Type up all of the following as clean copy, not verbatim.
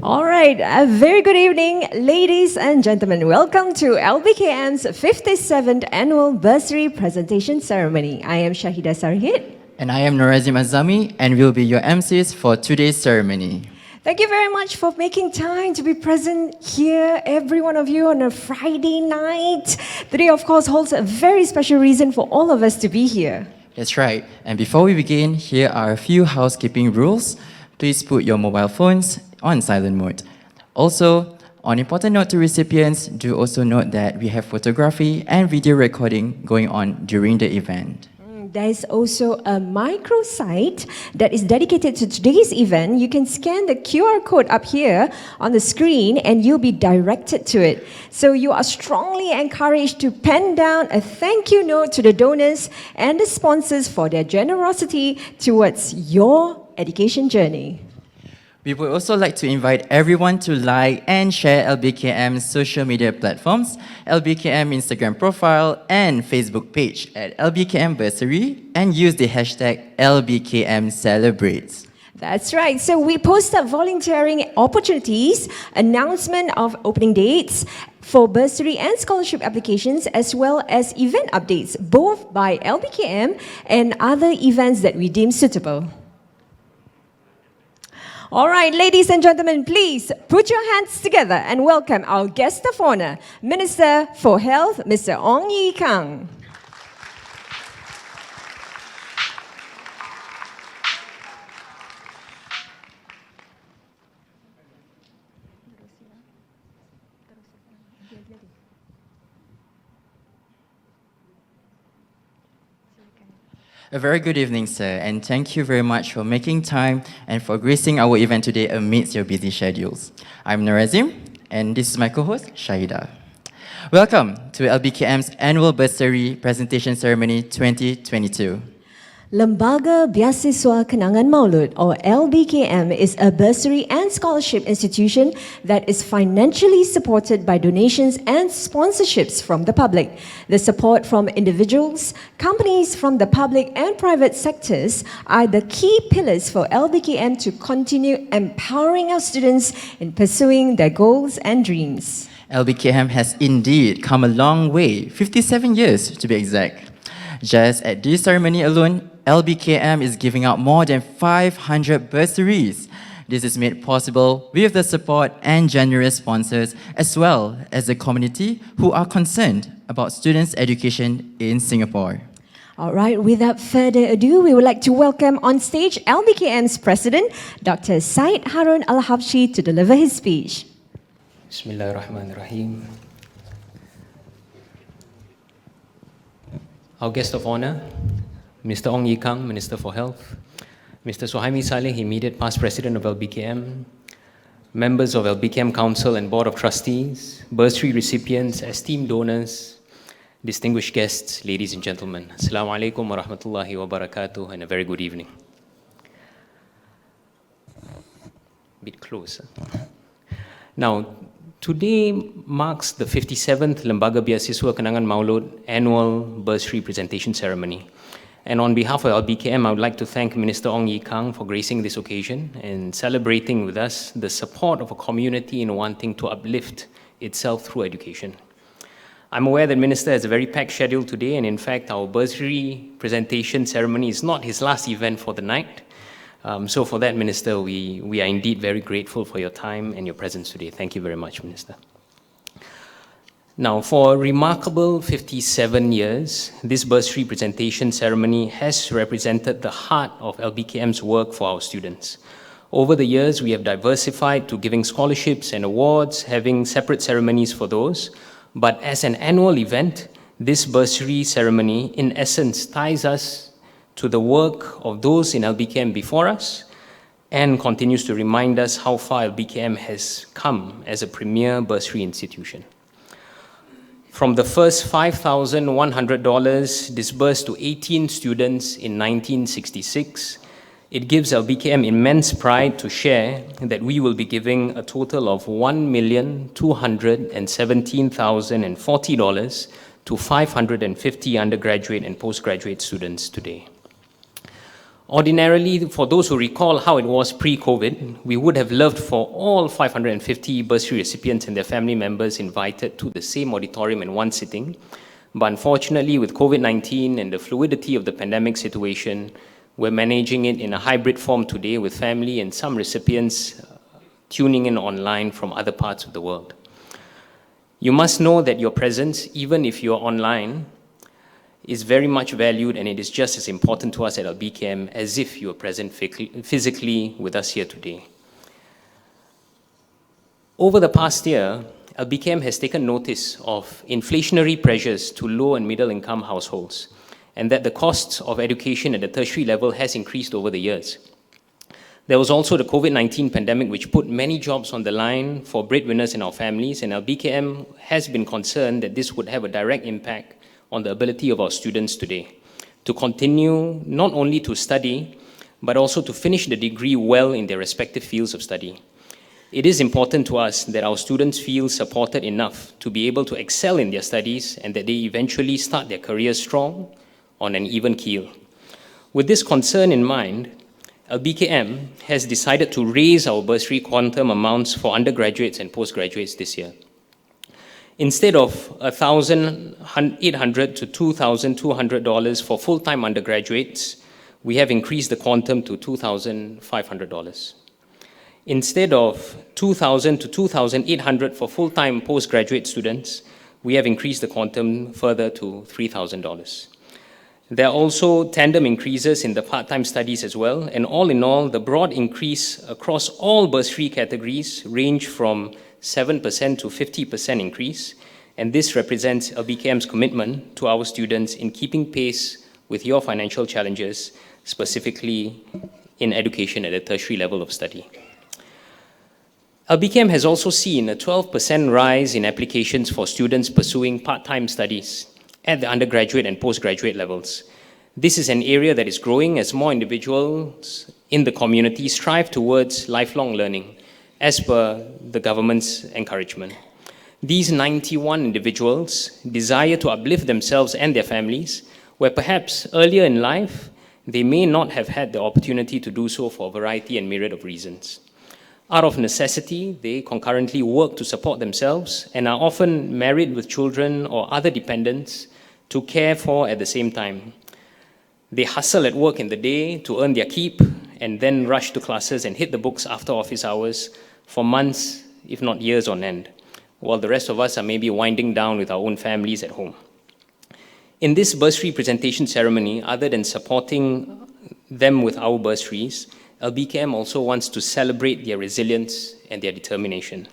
All right, a very good evening, ladies and gentlemen. Welcome to LBKM's 57th Annual Bursary Presentation Ceremony. I am Shahida Sarhid. And I am Norazim Azami, and we'll be your MCs for today's ceremony. Thank you very much for making time to be present here, every one of you, on a Friday night. Today, of course, holds a very special reason for all of us to be here. That's right. And before we begin, here are a few housekeeping rules. Please put your mobile phones on silent mode. Also, on important note to recipients, do also note that we have photography and video recording going on during the event. There is also a microsite that is dedicated to today's event. You can scan the QR code up here on the screen and you'll be directed to it. So you are strongly encouraged to pen down a thank you note to the donors and the sponsors for their generosity towards your education journey. We would also like to invite everyone to like and share LBKM's social media platforms, LBKM Instagram profile and Facebook page at LBKM Bursary, and use the hashtag LBKM Celebrates. That's right. So we post up volunteering opportunities, announcement of opening dates for bursary and scholarship applications, as well as event updates, both by LBKM and other events that we deem suitable. All right, ladies and gentlemen, please put your hands together and welcome our guest of honor, Minister for Health, Mr. Ong Ye Kung. A very good evening, sir, and thank you very much for making time and for gracing our event today amidst your busy schedules. I'm Norazim, and this is my co-host, Shahida. Welcome to LBKM's Annual Bursary Presentation Ceremony 2022. Lembaga Beasiswa Kenangan Maulud, or LBKM, is a bursary and scholarship institution that is financially supported by donations and sponsorships from the public. The support from individuals, companies from the public and private sectors are the key pillars for LBKM to continue empowering our students in pursuing their goals and dreams. LBKM has indeed come a long way, 57 years to be exact. Just at this ceremony alone, LBKM is giving out more than 500 bursaries. This is made possible with the support and generous sponsors, as well as the community who are concerned about students' education in Singapore. All right, without further ado, we would like to welcome on stage LBKM's President, Dr. Syed Harun Al-Habshi, to deliver his speech. Bismillahirrahmanirrahim. Our guest of honor, Mr. Ong Ye Kung, Minister for Health, Mr. Suhaimi Saleh, immediate past President of LBKM, members of LBKM Council and Board of Trustees, bursary recipients, esteemed donors, distinguished guests, ladies and gentlemen. Assalamu alaikum wa rahmatullahi wa barakatuh, and a very good evening. A bit closer. Now, today marks the 57th Lembaga Beasiswa Kenangan Maulud Annual Bursary Presentation Ceremony. And on behalf of LBKM, I would like to thank Minister Ong Ye Kung for gracing this occasion and celebrating with us the support of a community in wanting to uplift itself through education. I'm aware that Minister has a very packed schedule today, and in fact, our bursary presentation ceremony is not his last event for the night. So for that, Minister, we are indeed very grateful for your time and your presence today. Thank you very much, Minister. Now, for a remarkable 57 years, this bursary presentation ceremony has represented the heart of LBKM's work for our students. Over the years, we have diversified to giving scholarships and awards, having separate ceremonies for those. But as an annual event, this bursary ceremony, in essence, ties us to the work of those in LBKM before us and continues to remind us how far LBKM has come as a premier bursary institution. From the first $5,100 disbursed to 18 students in 1966, it gives LBKM immense pride to share that we will be giving a total of $1,217,040 to 550 undergraduate and postgraduate students today. Ordinarily, for those who recall how it was pre-COVID, we would have loved for all 550 bursary recipients and their family members invited to the same auditorium in one sitting. But unfortunately, with COVID-19 and the fluidity of the pandemic situation, we're managing it in a hybrid form today with family and some recipients tuning in online from other parts of the world. You must know that your presence, even if you're online, is very much valued, and it is just as important to us at LBKM as if you were present physically with us here today. Over the past year, LBKM has taken notice of inflationary pressures to low and middle income households, and that the costs of education at the tertiary level has increased over the years. There was also the COVID-19 pandemic, which put many jobs on the line for breadwinners in our families, and LBKM has been concerned that this would have a direct impact on the ability of our students today to continue not only to study, but also to finish the degree well in their respective fields of study. It is important to us that our students feel supported enough to be able to excel in their studies and that they eventually start their careers strong on an even keel. With this concern in mind, LBKM has decided to raise our bursary quantum amounts for undergraduates and postgraduates this year. Instead of $1,800 to $2,200 for full-time undergraduates, we have increased the quantum to $2,500. Instead of $2,000 to $2,800 for full-time postgraduate students, we have increased the quantum further to $3,000. There are also tandem increases in the part-time studies as well, and all in all, the broad increase across all bursary categories range from 7% to 50% increase, and this represents LBKM's commitment to our students in keeping pace with your financial challenges, specifically in education at the tertiary level of study. LBKM has also seen a 12% rise in applications for students pursuing part-time studies at the undergraduate and postgraduate levels. This is an area that is growing as more individuals in the community strive towards lifelong learning, as per the government's encouragement. These 91 individuals desire to uplift themselves and their families, where perhaps earlier in life, they may not have had the opportunity to do so for a variety and myriad of reasons. Out of necessity, they concurrently work to support themselves and are often married with children or other dependents to care for at the same time. They hustle at work in the day to earn their keep and then rush to classes and hit the books after office hours for months, if not years on end, while the rest of us are maybe winding down with our own families at home. In this bursary presentation ceremony, other than supporting them with our bursaries, LBKM also wants to celebrate their resilience and their determination.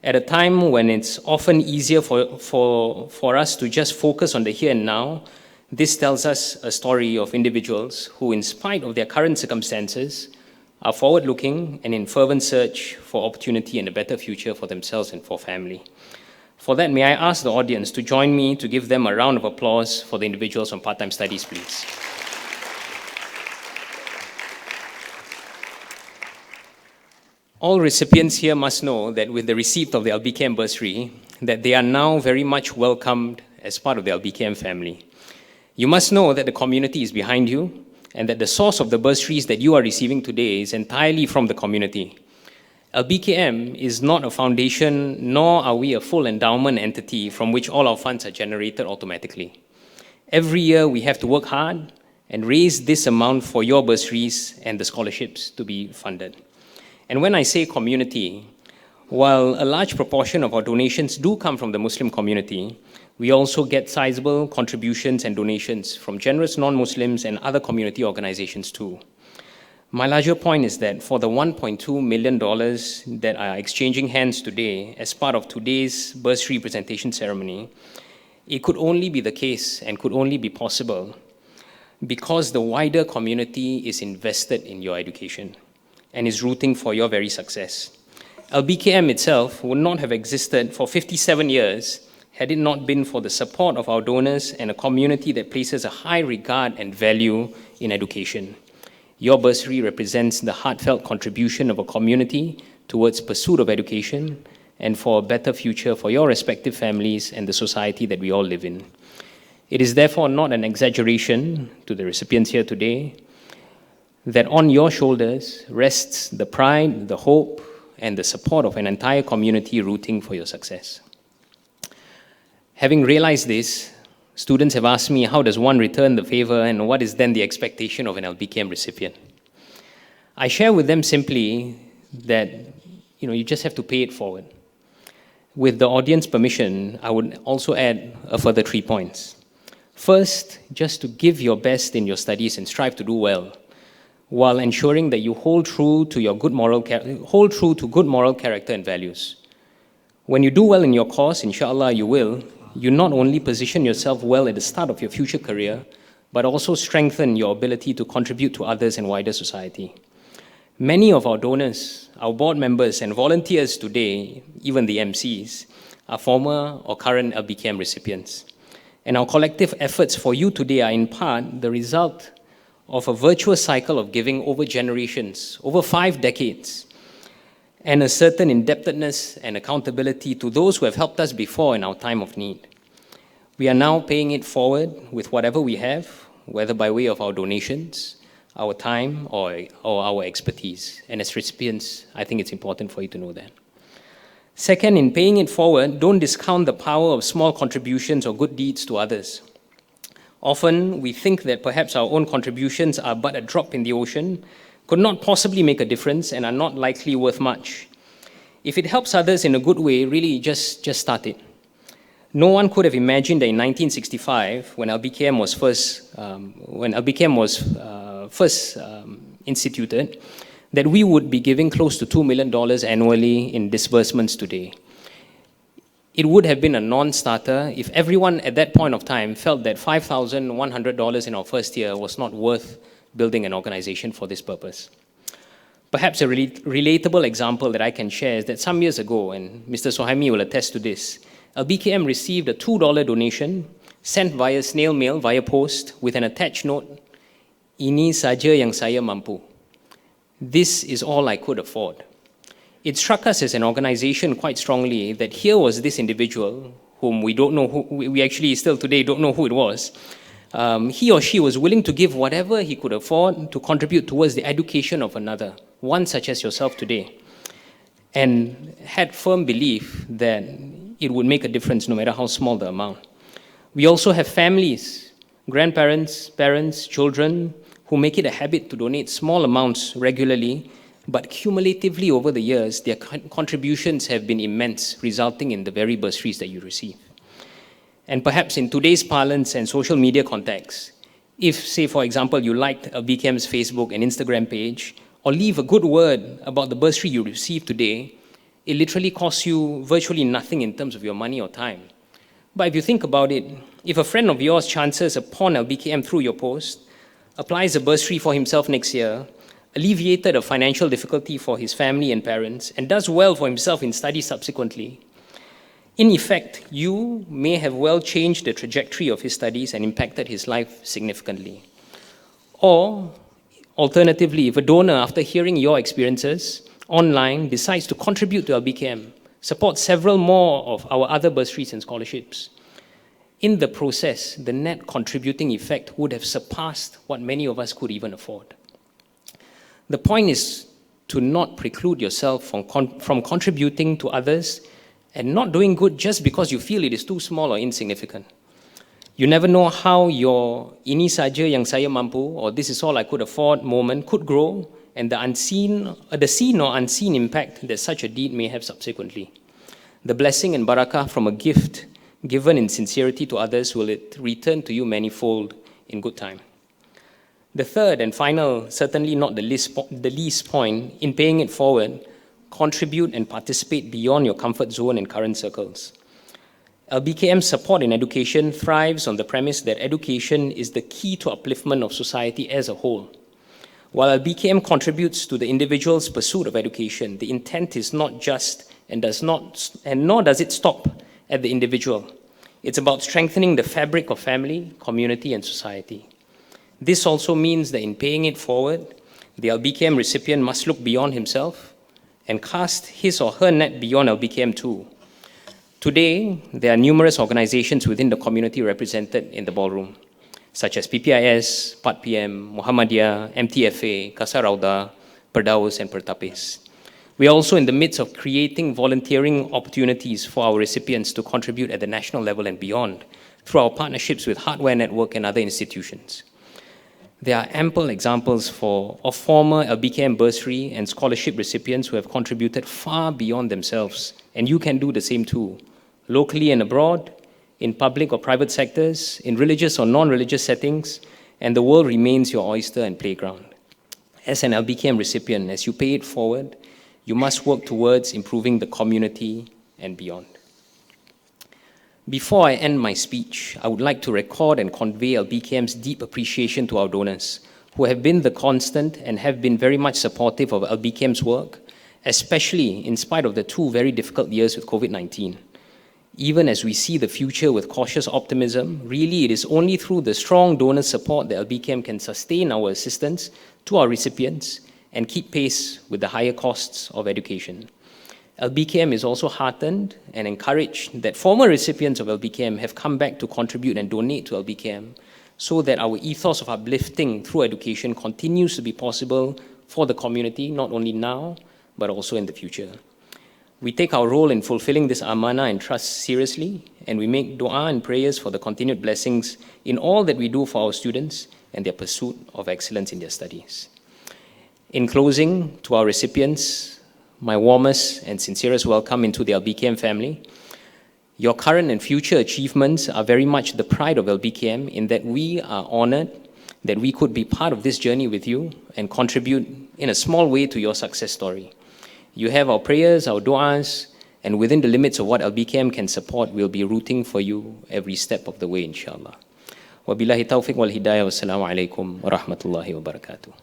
At a time when it's often easier for us to just focus on the here and now, this tells us a story of individuals who, in spite of their current circumstances, are forward-looking and in fervent search for opportunity and a better future for themselves and for family. For that, may I ask the audience to join me to give them a round of applause for the individuals on part-time studies, please. All recipients here must know that with the receipt of the LBKM bursary, that they are now very much welcomed as part of the LBKM family. You must know that the community is behind you, and that the source of the bursaries that you are receiving today is entirely from the community. LBKM is not a foundation, nor are we a full endowment entity from which all our funds are generated automatically. Every year we have to work hard and raise this amount for your bursaries and the scholarships to be funded. And when I say community, while a large proportion of our donations do come from the Muslim community, we also get sizable contributions and donations from generous non-Muslims and other community organizations too. My larger point is that for the $1.2 million that are exchanging hands today as part of today's bursary presentation ceremony, it could only be the case and could only be possible because the wider community is invested in your education and is rooting for your very success. LBKM itself would not have existed for 57 years had it not been for the support of our donors and a community that places a high regard and value in education. Your bursary represents the heartfelt contribution of a community towards pursuit of education and for a better future for your respective families and the society that we all live in. It is therefore not an exaggeration to the recipients here today that on your shoulders rests the pride, the hope, and the support of an entire community rooting for your success. Having realized this, students have asked me, how does one return the favor, and what is then the expectation of an LBKM recipient? I share with them simply that you just have to pay it forward. With the audience permission, I would also add a further 3 points. First, just to give your best in your studies and strive to do well, while ensuring that you hold true to good moral character and values. When you do well in your course, inshallah you not only position yourself well at the start of your future career, but also strengthen your ability to contribute to others and wider society. Many of our donors, our board members and volunteers today, even the MCs, are former or current LBKM recipients. And our collective efforts for you today are in part the result of a virtuous cycle of giving over generations, over 5 decades, and a certain indebtedness and accountability to those who have helped us before in our time of need. We are now paying it forward with whatever we have, whether by way of our donations, our time, or our expertise. And as recipients, I think it's important for you to know that. Second, in paying it forward, don't discount the power of small contributions or good deeds to others. Often, we think that perhaps our own contributions are but a drop in the ocean, could not possibly make a difference, and are not likely worth much. If it helps others in a good way, really just start it. No one could have imagined that in 1965, when LBKM was first instituted, that we would be giving close to $2 million annually in disbursements today. It would have been a non-starter if everyone at that point of time felt that $5,100 in our first year was not worth building an organization for this purpose. Perhaps a relatable example that I can share is that some years ago, and Mr. Sohaimi will attest to this, LBKM received a $2 donation sent via snail mail, via post, with an attached note, "Ini saja yang saya mampu. This is all I could afford." It struck us as an organization quite strongly that here was this individual, whom we don't know we actually still today don't know who it was. He or she was willing to give whatever he could afford to contribute towards the education of another, one such as yourself today, and had firm belief that it would make a difference no matter how small the amount. We also have families, grandparents, parents, children, who make it a habit to donate small amounts regularly, but cumulatively over the years, their contributions have been immense, resulting in the very bursaries that you receive. And perhaps in today's parlance and social media context, if, say, for example, you liked LBKM's Facebook and Instagram page, or leave a good word about the bursary you received today, it literally costs you virtually nothing in terms of your money or time. But if you think about it, if a friend of yours chances upon LBKM through your post, applies a bursary for himself next year, alleviated a financial difficulty for his family and parents, and does well for himself in studies subsequently, in effect, you may have well changed the trajectory of his studies and impacted his life significantly. Or, alternatively, if a donor, after hearing your experiences online, decides to contribute to LBKM, support several more of our other bursaries and scholarships, in the process, the net contributing effect would have surpassed what many of us could even afford. The point is to not preclude yourself from contributing to others and not doing good just because you feel it is too small or insignificant. You never know how your "ini saja yang saya mampu" or "this is all I could afford" moment could grow, and the seen or unseen impact that such a deed may have subsequently. The blessing and barakah from a gift given in sincerity to others will return to you manifold in good time. The third and final, certainly not the least point, in paying it forward, contribute and participate beyond your comfort zone and current circles. LBKM's support in education thrives on the premise that education is the key to upliftment of society as a whole. While LBKM contributes to the individual's pursuit of education, the intent is not just nor does it stop at the individual. It's about strengthening the fabric of family, community, and society. This also means that in paying it forward, the LBKM recipient must look beyond himself and cast his or her net beyond LBKM too. Today, there are numerous organizations within the community represented in the ballroom. such as PPIS, PAT PM, Muhammadiyah, MTFA, Kasar Rauda, Perdaus, and Pertapis. We are also in the midst of creating volunteering opportunities for our recipients to contribute at the national level and beyond through our partnerships with Hardware Network and other institutions. There are ample examples of former LBKM bursary and scholarship recipients who have contributed far beyond themselves, and you can do the same too, locally and abroad, in public or private sectors, in religious or non-religious settings, and the world remains your oyster and playground. As an LBKM recipient, as you pay it forward, you must work towards improving the community and beyond. Before I end my speech, I would like to record and convey LBKM's deep appreciation to our donors, who have been the constant and have been very much supportive of LBKM's work, especially in spite of the 2 very difficult years with COVID-19. Even as we see the future with cautious optimism, really it is only through the strong donor support that LBKM can sustain our assistance to our recipients and keep pace with the higher costs of education. LBKM is also heartened and encouraged that former recipients of LBKM have come back to contribute and donate to LBKM so that our ethos of uplifting through education continues to be possible for the community, not only now, but also in the future. We take our role in fulfilling this amana and trust seriously, and we make dua and prayers for the continued blessings in all that we do for our students and their pursuit of excellence in their studies. In closing, to our recipients, my warmest and sincerest welcome into the LBKM family. Your current and future achievements are very much the pride of LBKM in that we are honored that we could be part of this journey with you and contribute in a small way to your success story. You have our prayers, our du'as, and within the limits of what LBKM can support, we'll be rooting for you every step of the way, inshallah. Wabillahi tawfiq wal hidayah, wassalamu alaikum wa rahmatullahi wa barakatuh.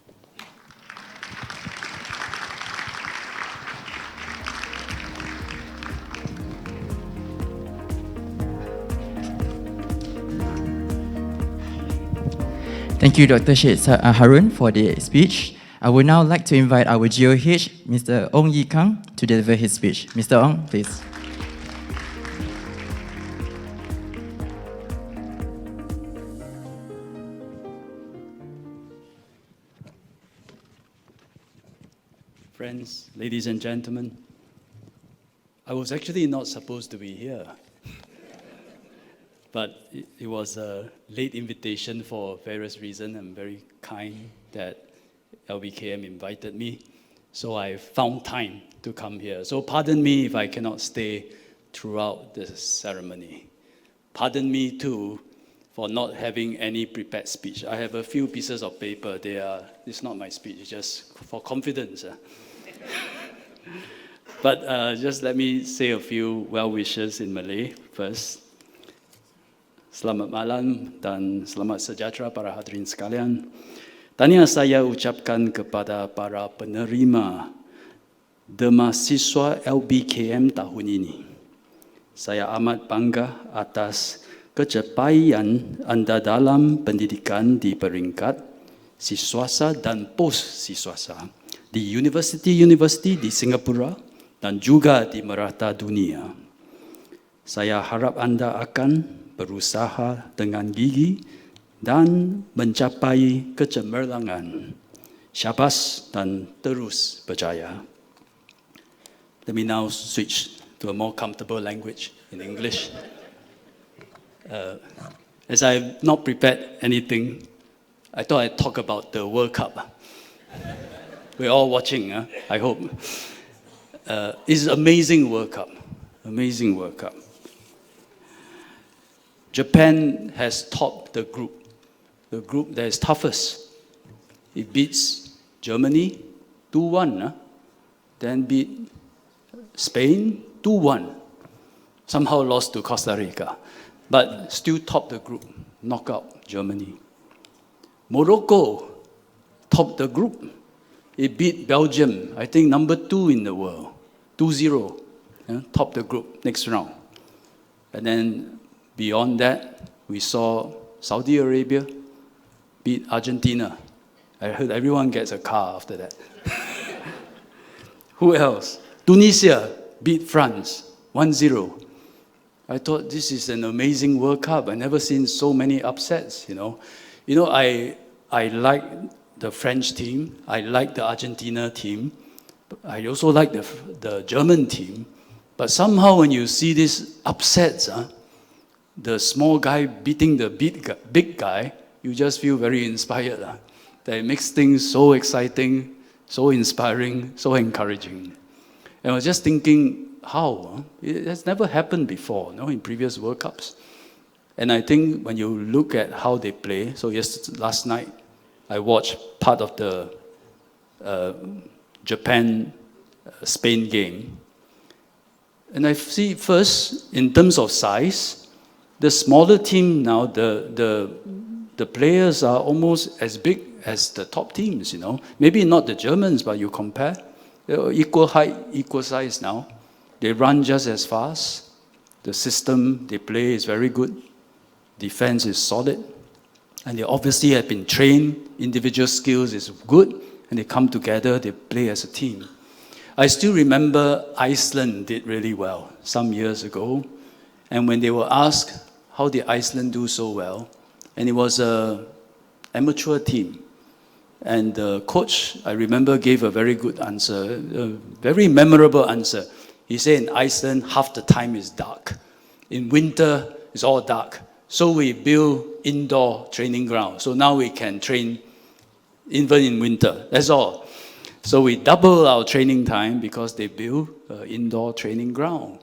Thank you, Dr. Sheikh Harun, for the speech. I would now like to invite our GOH, Mr. Ong Yi Kang, to deliver his speech. Mr. Ong, please. Friends, ladies and gentlemen, I was actually not supposed to be here. But it was a late invitation for various reasons. I'm very kind that LBKM invited me. So I found time to come here. So pardon me if I cannot stay throughout the ceremony. Pardon me too for not having any prepared speech. I have a few pieces of paper. It's not my speech, it's just for confidence. But just let me say a few well wishes in Malay first. Selamat malam dan selamat sejahtera para hadirin sekalian. Tahniah saya ucapkan kepada para penerima Derma Siswa LBKM tahun ini. Saya amat bangga atas kecapaian anda dalam pendidikan di peringkat siswasa dan post-siswasa di universiti-universiti di Singapura dan juga di merata dunia. Saya harap anda akan berusaha dengan gigi dan mencapai kecemerlangan. Syabas dan terus berjaya. Let me now switch to a more comfortable language in English. As I have not prepared anything, I thought I'd talk about the World Cup. We're all watching, I hope. It's an amazing World Cup. Amazing World Cup. Japan has topped the group that is toughest. It beats Germany 2-1, then beat Spain 2-1. Somehow lost to Costa Rica, but still topped the group, knock out Germany. Morocco topped the group. It beat Belgium, I think number 2 in the world, 2-0, topped the group next round. And then beyond that, we saw Saudi Arabia beat Argentina. I heard everyone gets a car after that. Who else? Tunisia beat France 1-0. I thought this is an amazing World Cup. I never seen so many upsets, you know. I like the French team. I like the Argentina team. I also like the German team. But somehow when you see these upsets, the small guy beating the big guy, you just feel very inspired. That it makes things so exciting, so inspiring, so encouraging. And I was just thinking, how? It has never happened before, in previous World Cups. And I think when you look at how they play, so last night, I watched part of the Japan-Spain game. And I see first, in terms of size, the smaller team now, the players are almost as big as the top teams, Maybe not the Germans, but you compare. Equal height, equal size now. They run just as fast. The system they play is very good. Defense is solid. And they obviously have been trained. Individual skills is good. And they come together, they play as a team. I still remember Iceland did really well some years ago. And when they were asked, how did Iceland do so well? And it was an amateur team. And the coach, I remember, gave a very good answer, a very memorable answer. He said in Iceland, half the time is dark. In winter, it's all dark. So we build indoor training ground. So now we can train even in winter. That's all. So we double our training time because they build an indoor training ground.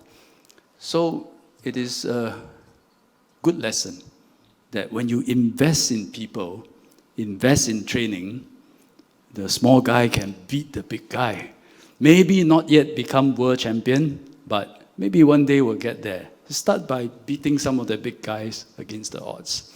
So it is a good lesson that when you invest in people, invest in training, the small guy can beat the big guy. Maybe not yet become world champion, but maybe one day we'll get there. Start by beating some of the big guys against the odds.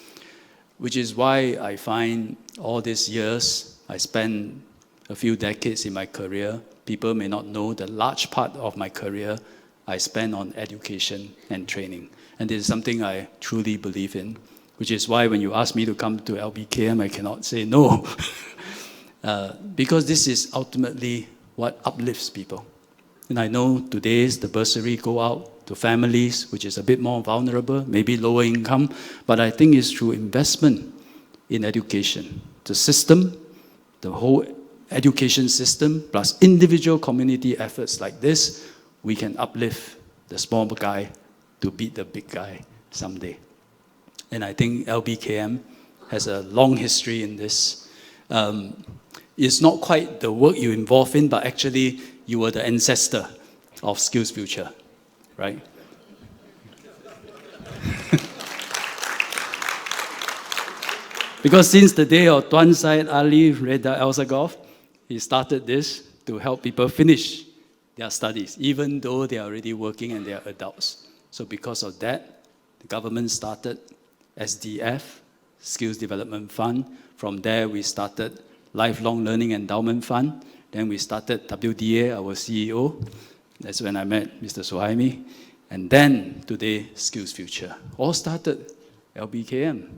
Which is why I find all these years, I spent a few decades in my career, people may not know the large part of my career I spent on education and training. And this is something I truly believe in, which is why when you ask me to come to LBKM, I cannot say no. Because this is ultimately what uplifts people. And I know today's the bursary go out to families, which is a bit more vulnerable, maybe lower income, but I think it's through investment in education. The system, the whole education system, plus individual community efforts like this, we can uplift the small guy to beat the big guy someday. And I think LBKM has a long history in this. It's not quite the work you involve in, but actually you were the ancestor of Skills Future, right? Because since the day of Tuan Syed Ali Reda Elsagov, he started this to help people finish their studies, even though they are already working and they are adults. So because of that, the government started SDF, Skills Development Fund. From there, we started Lifelong Learning Endowment Fund. Then we started WDA, our CEO. That's when I met Mr. Suhaimi. And then today, Skills Future. All started LBKM.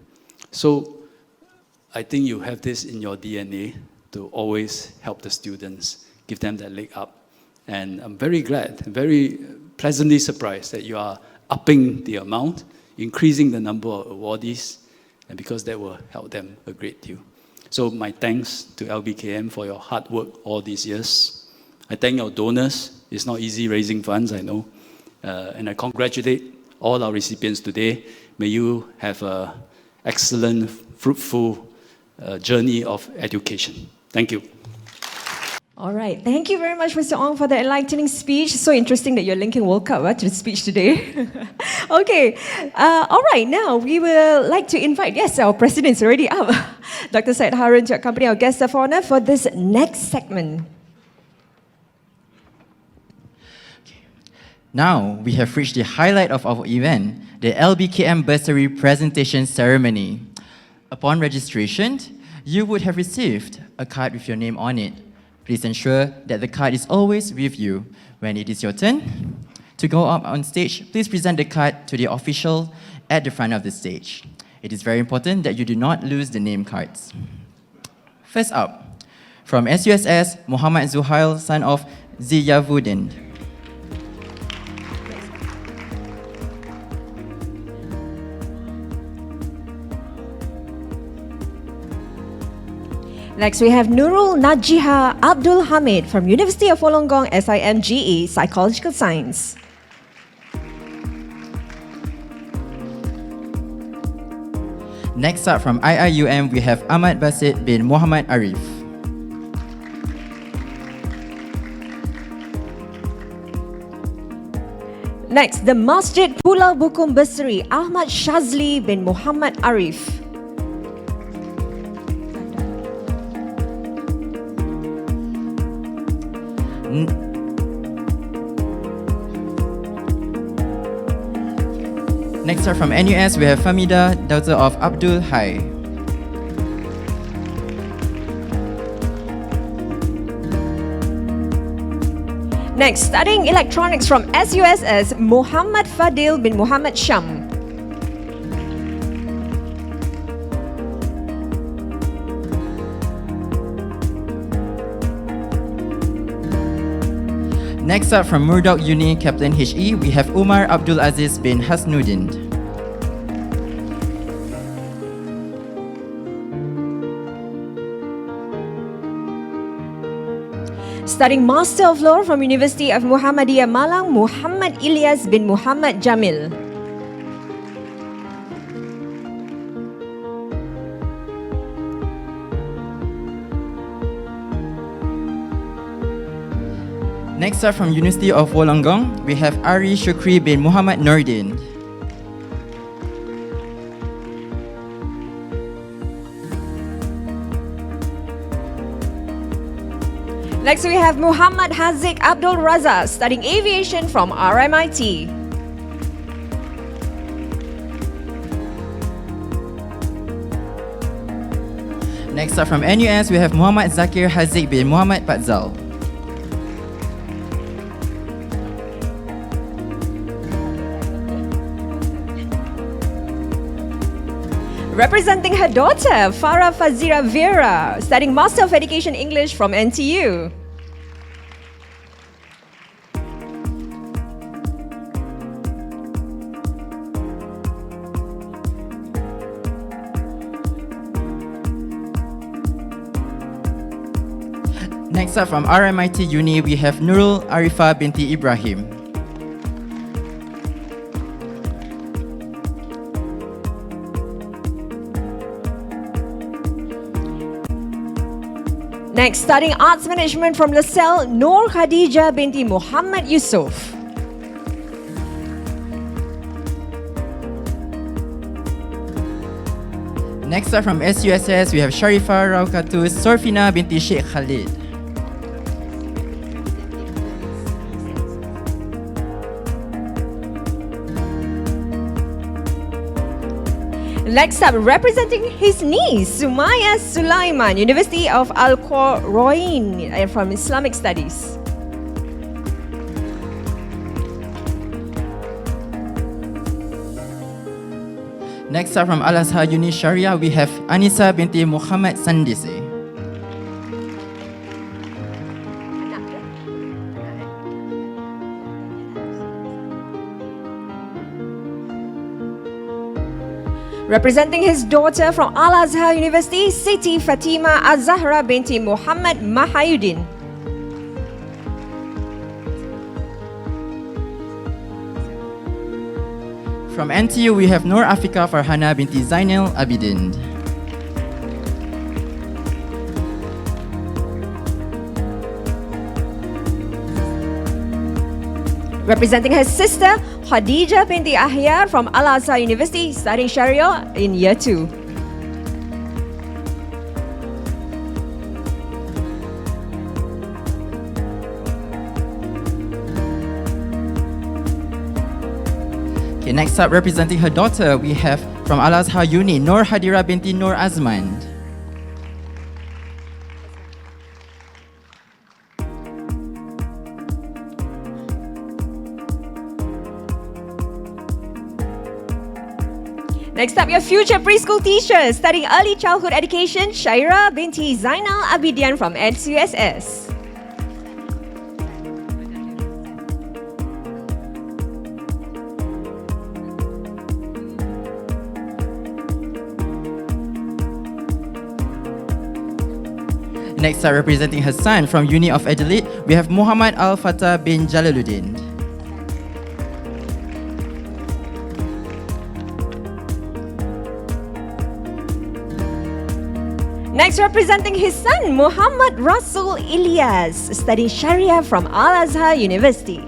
So I think you have this in your DNA to always help the students, give them that leg up. And I'm very glad, very pleasantly surprised that you are upping the amount, increasing the number of awardees, and because that will help them a great deal. So my thanks to LBKM for your hard work all these years. I thank your donors. It's not easy raising funds, I know. And I congratulate all our recipients today. May you have an excellent, fruitful journey of education. Thank you. All right. Thank you very much, Mr. Ong, for the enlightening speech. So interesting that you're linking World Cup to the speech today. Okay. All right. Now, we will like to invite, yes, our president's already up, Dr. Syed Harun, to accompany our guest of honor for this next segment. Now, we have reached the highlight of our event, the LBKM Bursary Presentation Ceremony. Upon registration, you would have received a card with your name on it. Please ensure that the card is always with you. When it is your turn to go up on stage, please present the card to the official at the front of the stage. It is very important that you do not lose the name cards. First up, from SUSS, Muhammad Zuhail, son of Ziyavuddin. Next, we have Nurul Najiha Abdul Hamid from University of Wollongong SIMGE Psychological Science. Next up from IIUM, we have Ahmad Basit bin Muhammad Arif. Next, the Masjid Pulau Bukum Bursary, Ahmad Shazli bin Muhammad Arif. Next up from NUS, we have Famida, daughter of Abdul Hai. Next, studying electronics from SUSS, Muhammad Fadil bin Muhammad Sham. Next up from Murdoch Uni, Captain HE, we have Umar Abdul Aziz bin Hasnuddin. Studying Master of Law from University of Muhammadiyah Malang, Muhammad Ilyas bin Muhammad Jamil. Next up from University of Wollongong, we have Ari Shukri bin Muhammad Nordin. Next, we have Muhammad Haziq Abdul Raza studying aviation from RMIT. Next up from NUS, we have Muhammad Zakir Haziq bin Muhammad Patzal. Representing her daughter, Farah Fazira Vera, studying Master of Education English from NTU. Next up from RMIT Uni, we have Nurul Arifah binti Ibrahim. Next, studying Arts Management from LaSalle, Noor Khadija binti Muhammad Yusuf. Next up from SUSS, we have Sharifah Raukatus Sorfina binti Sheikh Khalid. Next up, representing his niece, Sumaya Sulaiman, University of Al-Qurain from Islamic Studies. Next up from Al-Azhar Uni Sharia, we have Anisa binti Muhammad Sandise. Representing his daughter from Al-Azhar University, Siti Fatima Az-Zahra binti Muhammad Mahayuddin. From NTU, we have Nur Afika Farhana binti Zainal Abidin. Representing her sister, Khadija binti Ahyar from Al-Azhar University, studying Sharia in Year 2. Okay, next up, representing her daughter, we have from Al-Azhar Uni, Nur Hadira binti Nur Azman. Next up, your future preschool teacher studying early childhood education, Shaira binti Zainal Abidian from NCSS. Next up, representing her son from Uni of Adelaide, we have Muhammad Al-Fatah bin Jalaluddin. Next, representing his son, Muhammad Rasul Ilyas, studying Sharia from Al-Azhar University.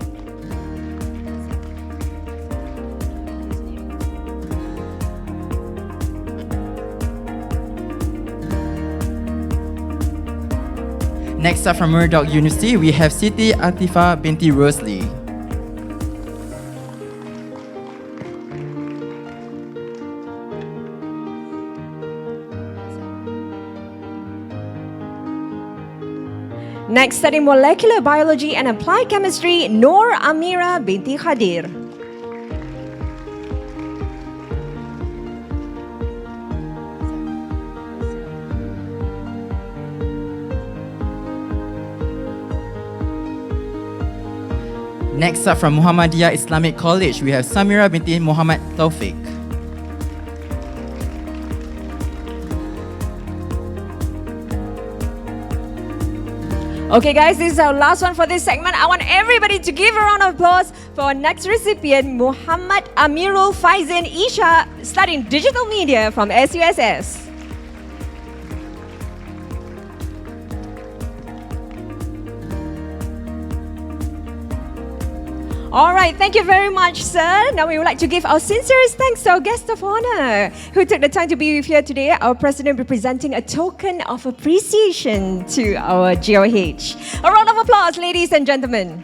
Next up from Murdoch University, we have Siti Atifa binti Rosli. Next, studying molecular biology and applied chemistry, Noor Amira binti Khadir. Next up from Muhammadiyah Islamic College, we have Samira binti Muhammad Taufik. Okay guys, this is our last one for this segment. I want everybody to give a round of applause for our next recipient, Muhammad Amirul Faizin Isha, studying digital media from SUSS. All right, thank you very much, sir. Now we would like to give our sincerest thanks to our guest of honor who took the time to be with here today, our president representing a token of appreciation to our GOH. A round of applause, ladies and gentlemen.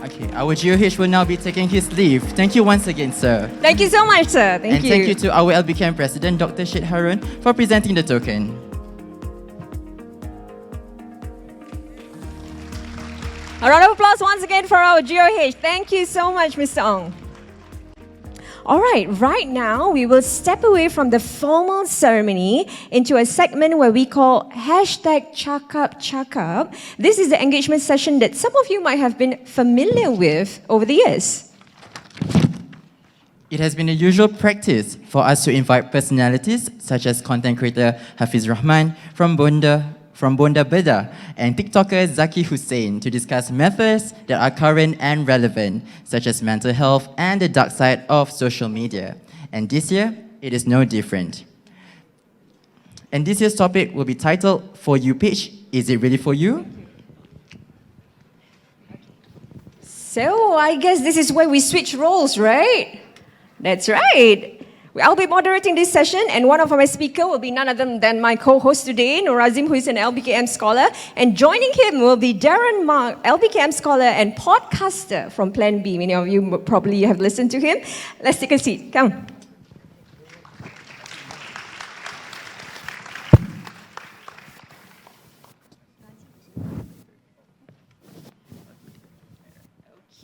Okay, our GOH will now be taking his leave. Thank you once again, sir. Thank you so much, sir. And thank you to our LBKM President, Dr. Syed Harun, for presenting the token. A round of applause once again for our GOH. Thank you so much, Mr. Ong. All right now we will step away from the formal ceremony into a segment where we call #CakapCakap. This is the engagement session that some of you might have been familiar with over the years. It has been a usual practice for us to invite personalities such as content creator Hafiz Rahman from Bonda Beda and TikToker Zaki Hussain to discuss methods that are current and relevant, such as mental health and the dark side of social media. And this year, it is no different. And this year's topic will be titled, For You Page, Is It Really For You? So I guess this is where we switch roles, right? That's right. I'll be moderating this session, and one of my speakers will be none other than my co-host today, Norazim, who is an LBKM scholar, and joining him will be Darren Mark, LBKM scholar and podcaster from Plan B. Many of you probably have listened to him. Let's take a seat. Come.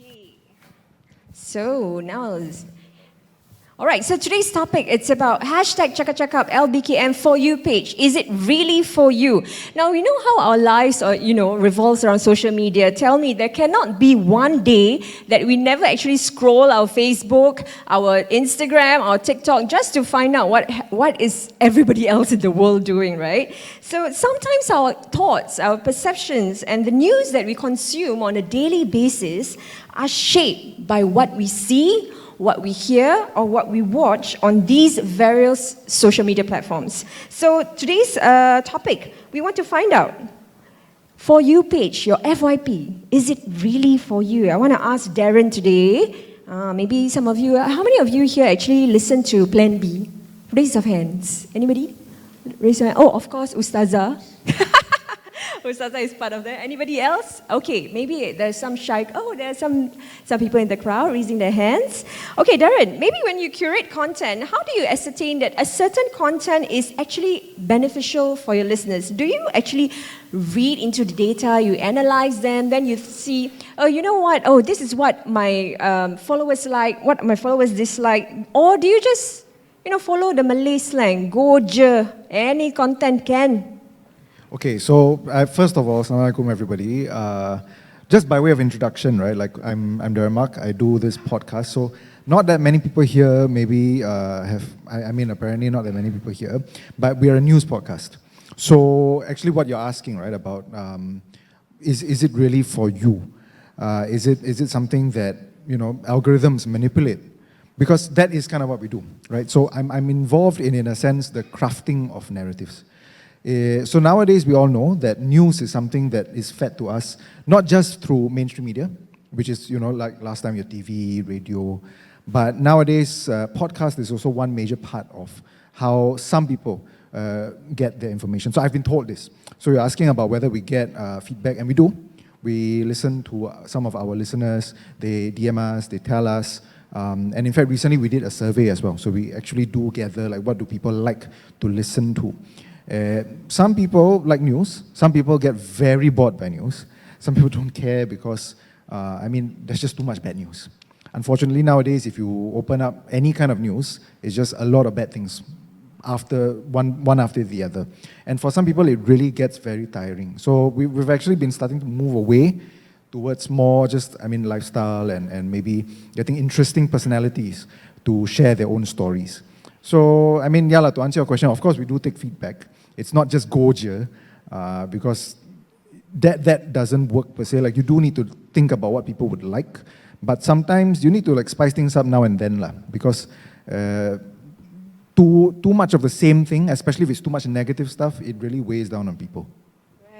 Okay. So now all right, so today's topic, it's about #CakapCakap LBKM For You page. Is it really for you? Now, we know how our lives revolves around social media. Tell me, there cannot be one day that we never actually scroll our Facebook, our Instagram, our TikTok, just to find out what is everybody else in the world doing, right? So sometimes our thoughts, our perceptions, and the news that we consume on a daily basis are shaped by what we see, what we hear, or what we watch on these various social media platforms. So today's topic, we want to find out, For You page, your FYP, is it really for you? I want to ask Darren today, maybe some of you, how many of you here actually listen to Plan B? Raise of hands. Anybody? Raise your hand. Oh, of course, Ustazah. Ustazah is part of that. Anybody else? Okay, maybe there's some shy. Oh, there's some people in the crowd raising their hands. Okay, Darren, maybe when you curate content, how do you ascertain that a certain content is actually beneficial for your listeners? Do you actually read into the data, you analyze them, then you see, oh, you know what? Oh, this is what my followers like, what my followers dislike. Or do you just, follow the Malay slang, go je, any content can? Okay, so first of all, Assalamualaikum everybody. Just by way of introduction, right? Like I'm Dermak. I do this podcast. So not that many people here maybe have. I mean, apparently not that many people here, but we are a news podcast. So actually, what you're asking, right, about is it really for you? Is it something that algorithms manipulate? Because that is kind of what we do, right? So I'm involved in a sense, the crafting of narratives. So nowadays, we all know that news is something that is fed to us, not just through mainstream media, which is, like last time your TV, radio, but nowadays, podcast is also one major part of how some people get their information. So I've been told this. So you're asking about whether we get feedback, and we do. We listen to some of our listeners, they DM us, they tell us, and in fact, recently we did a survey as well. So we actually do gather, like, what do people like to listen to? Some people like news. Some people get very bored by news. Some people don't care because, there's just too much bad news. Unfortunately, nowadays, if you open up any kind of news, it's just a lot of bad things after one after the other. And for some people, it really gets very tiring. So we've actually been starting to move away towards more just, lifestyle and maybe getting interesting personalities to share their own stories. So, to answer your question, of course, we do take feedback. It's not just Goja, because that doesn't work per se. Like, you do need to think about what people would like, but sometimes you need to spice things up now and then, because too much of the same thing, especially if it's too much negative stuff, it really weighs down on people.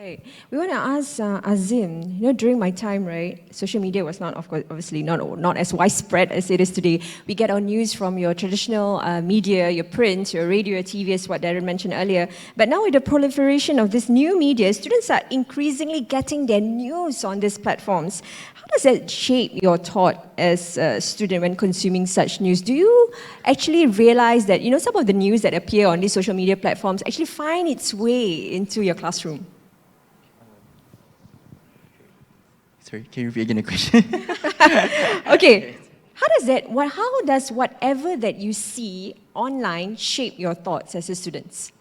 Right. We want to ask Azim, during my time, right, social media was not, of course, obviously not as widespread as it is today. We get our news from your traditional media, your print, your radio, your TV, as what Darren mentioned earlier. But now with the proliferation of this new media, students are increasingly getting their news on these platforms. How does that shape your thought as a student when consuming such news? Do you actually realize that, some of the news that appear on these social media platforms actually find its way into your classroom? Sorry, can you repeat again the question? Okay. How does whatever that you see online shape your thoughts as a student?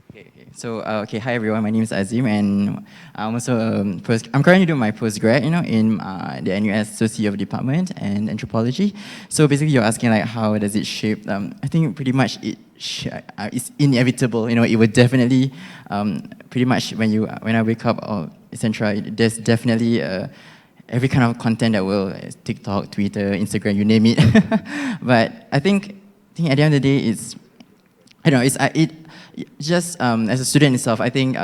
Okay. So, hi everyone. My name is Azim, and I'm also I'm currently doing my postgrad, in the NUS Socio Department and Anthropology. So basically, you're asking how does it shape? I think pretty much it's inevitable. It would definitely pretty much when I wake up or etc. There's definitely every kind of content that will TikTok, Twitter, Instagram, you name it. But I think at the end of the day, it's just as a student itself, I think,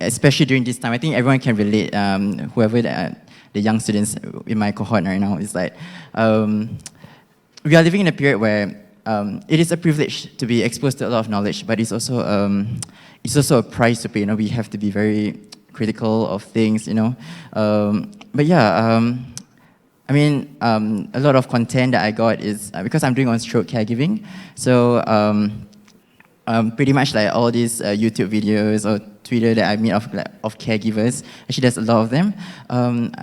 especially during this time, I think everyone can relate. Whoever the young students in my cohort right now is like, we are living in a period where it is a privilege to be exposed to a lot of knowledge, but it's also a price to pay. We have to be very critical of things. But yeah. A lot of content that I got is because I'm doing on-stroke caregiving. So pretty much like all these YouTube videos or Twitter that I meet of caregivers, actually there's a lot of them.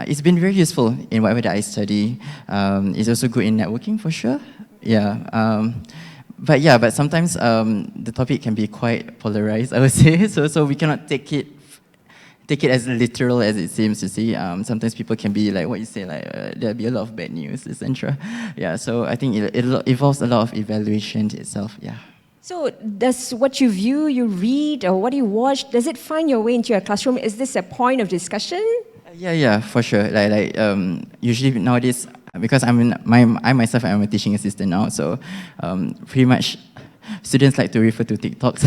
It's been very useful in whatever that I study. It's also good in networking for sure. Yeah. But sometimes the topic can be quite polarized, I would say. So we cannot take it as literal as it seems, to see. Sometimes people can be like what you say, there'll be a lot of bad news, etc. Yeah, so I think it involves a lot of evaluation itself, yeah. So does what you view, you read, or what you watch, does it find your way into your classroom? Is this a point of discussion? Yeah, for sure. Usually nowadays, because I myself am a teaching assistant now, so pretty much students like to refer to TikToks.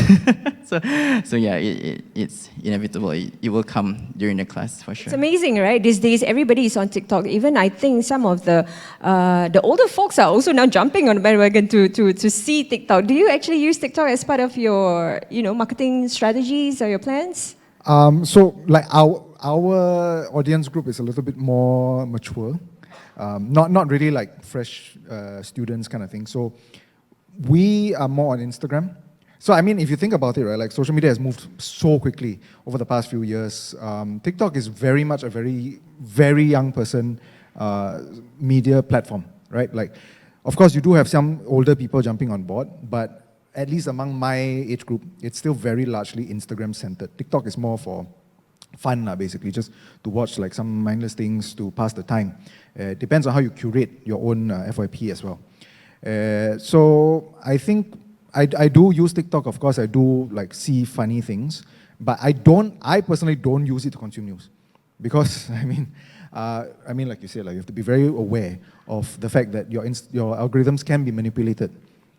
so yeah, it's inevitable. It will come during the class for sure. It's amazing, right? These days, everybody is on TikTok. Even I think some of the older folks are also now jumping on the bandwagon to see TikTok. Do you actually use TikTok as part of your marketing strategies or your plans? So our audience group is a little bit more mature, not really like fresh students kind of thing. So we are more on Instagram. So if you think about it, right, social media has moved so quickly over the past few years. TikTok is very much a very, very young person media platform, right? Of course, you do have some older people jumping on board, but at least among my age group, it's still very largely Instagram-centered. TikTok is more for fun, basically, just to watch like some mindless things to pass the time. It depends on how you curate your own FYP as well. So I think I do use TikTok, of course. I do like see funny things, but I personally don't use it to consume news, because I mean, like you said, like you have to be very aware of the fact that your algorithms can be manipulated,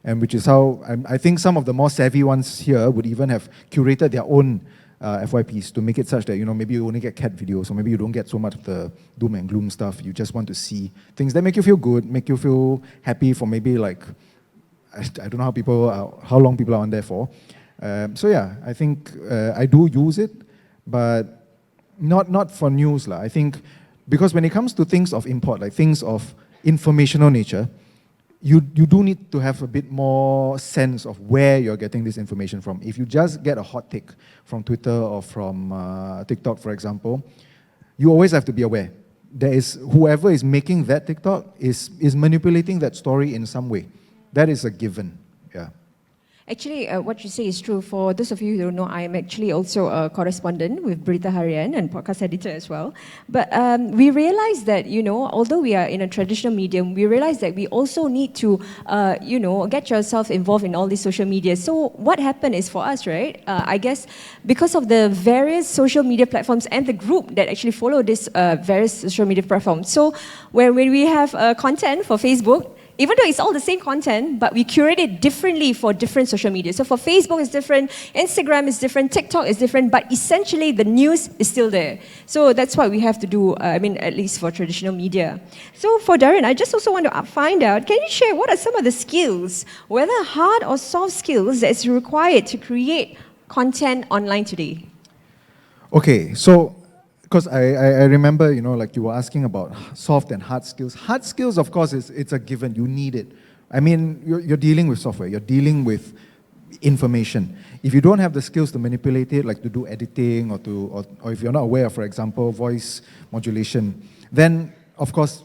and which is how I think some of the more savvy ones here would even have curated their own FYPs to make it such that, maybe you only get cat videos, or maybe you don't get so much of the doom and gloom stuff. You just want to see things that make you feel good, make you feel happy for maybe like, I don't know how long people are on there for. So yeah, I think I do use it, but not for news. I think because when it comes to things of import, like things of informational nature, you do need to have a bit more sense of where you're getting this information from. If you just get a hot take from Twitter or from TikTok, for example, you always have to be aware. Whoever is making that TikTok is manipulating that story in some way. That is a given, yeah. Actually, what you say is true. For those of you who don't know, I am actually also a correspondent with Berita Harian and podcast editor as well. But we realize that, although we are in a traditional medium, we realize that we also need to, get yourself involved in all these social media. So what happened is for us, right? I guess because of the various social media platforms and the group that actually follow these various social media platforms. So when we have content for Facebook, even though it's all the same content, but we curate it differently for different social media. So for Facebook it's different, Instagram is different, TikTok is different, but essentially the news is still there. So that's what we have to do, at least for traditional media. So for Darren, I just also want to find out, can you share what are some of the skills, whether hard or soft skills, that is required to create content online today? Okay, so because I remember, like you were asking about soft and hard skills. Hard skills, of course, it's a given. You need it. I mean, you're dealing with software. You're dealing with information. If you don't have the skills to manipulate it, like to do editing or if you're not aware of, for example, voice modulation, then, of course,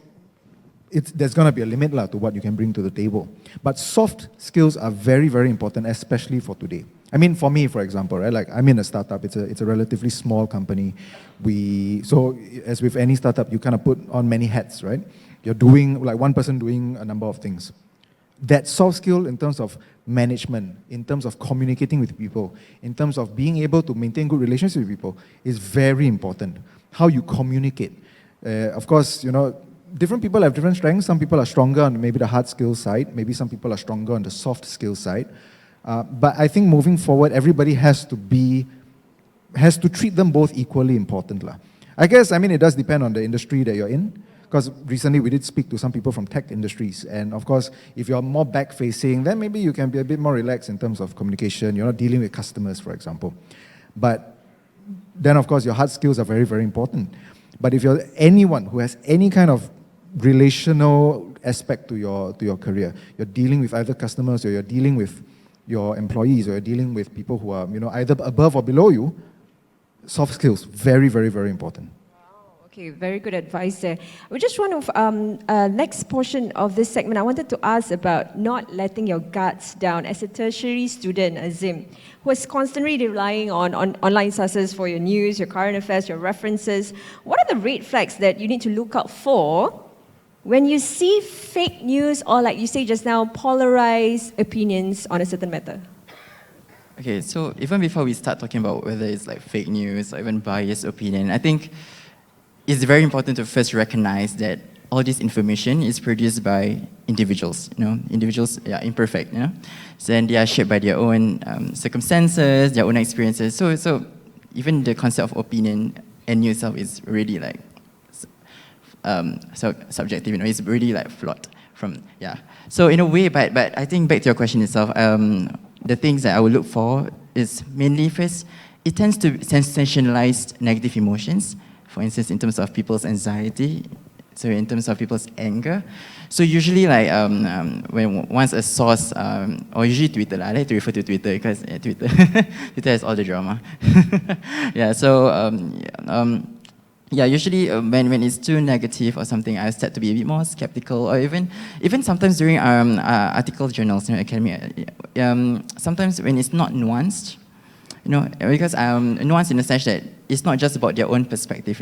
there's going to be a limit to what you can bring to the table. But soft skills are very, very important, especially for today. I mean, for me, for example, right? Like I'm in a startup. It's a relatively small company. So as with any startup, you kind of put on many hats, right? You're doing like one person doing a number of things. That soft skill in terms of management, in terms of communicating with people, in terms of being able to maintain good relationships with people is very important. How you communicate. Of course, different people have different strengths. Some people are stronger on maybe the hard skill side. Maybe some people are stronger on the soft skill side. But I think moving forward, everybody has to treat them both equally important. I guess, it does depend on the industry that you're in. Because recently we did speak to some people from tech industries. And of course, if you're more back-facing, then maybe you can be a bit more relaxed in terms of communication. You're not dealing with customers, for example. But then, of course, your hard skills are very, very important. But if you're anyone who has any kind of relational aspect to your career, you're dealing with either customers or you're dealing with your employees or you're dealing with people who are either above or below you, soft skills, very, very, very important. Okay, very good advice there. We just want to, next portion of this segment, I wanted to ask about not letting your guards down. As a tertiary student, Azim, who is constantly relying on online sources for your news, your current affairs, your references, what are the red flags that you need to look out for when you see fake news or, like you say just now, polarized opinions on a certain matter? Okay, so even before we start talking about whether it's like fake news or even biased opinion, I think it's very important to first recognize that all this information is produced by individuals. Individuals are imperfect. So then they are shaped by their own circumstances, their own experiences. So even the concept of opinion and news itself is really like subjective. It's really like flawed. So in a way, but I think back to your question itself, the things that I would look for is mainly first, it tends to sensationalize negative emotions. For instance, in terms of people's anxiety, so in terms of people's anger. So usually, like when once a source, or usually Twitter, I like to refer to Twitter because Twitter has all the drama. yeah, usually when it's too negative or something, I start to be a bit more skeptical, or even sometimes during article journals, academic, sometimes when it's not nuanced, because nuanced in the sense that it's not just about their own perspective,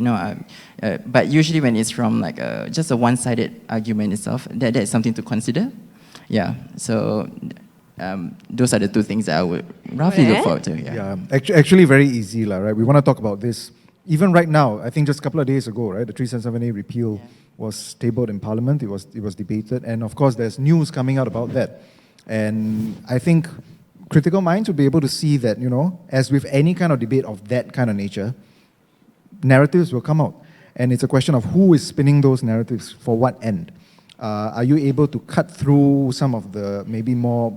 but usually when it's from like just a one-sided argument itself, that is something to consider. Yeah, so those are the two things that I would roughly look forward to. Yeah, actually very easy, right? We want to talk about this. Even right now, I think just a couple of days ago, right, the 377A repeal was tabled in Parliament, it was debated, and of course there's news coming out about that. And I think critical minds will be able to see that, as with any kind of debate of that kind of nature, narratives will come out. And it's a question of who is spinning those narratives for what end. Are you able to cut through some of the maybe more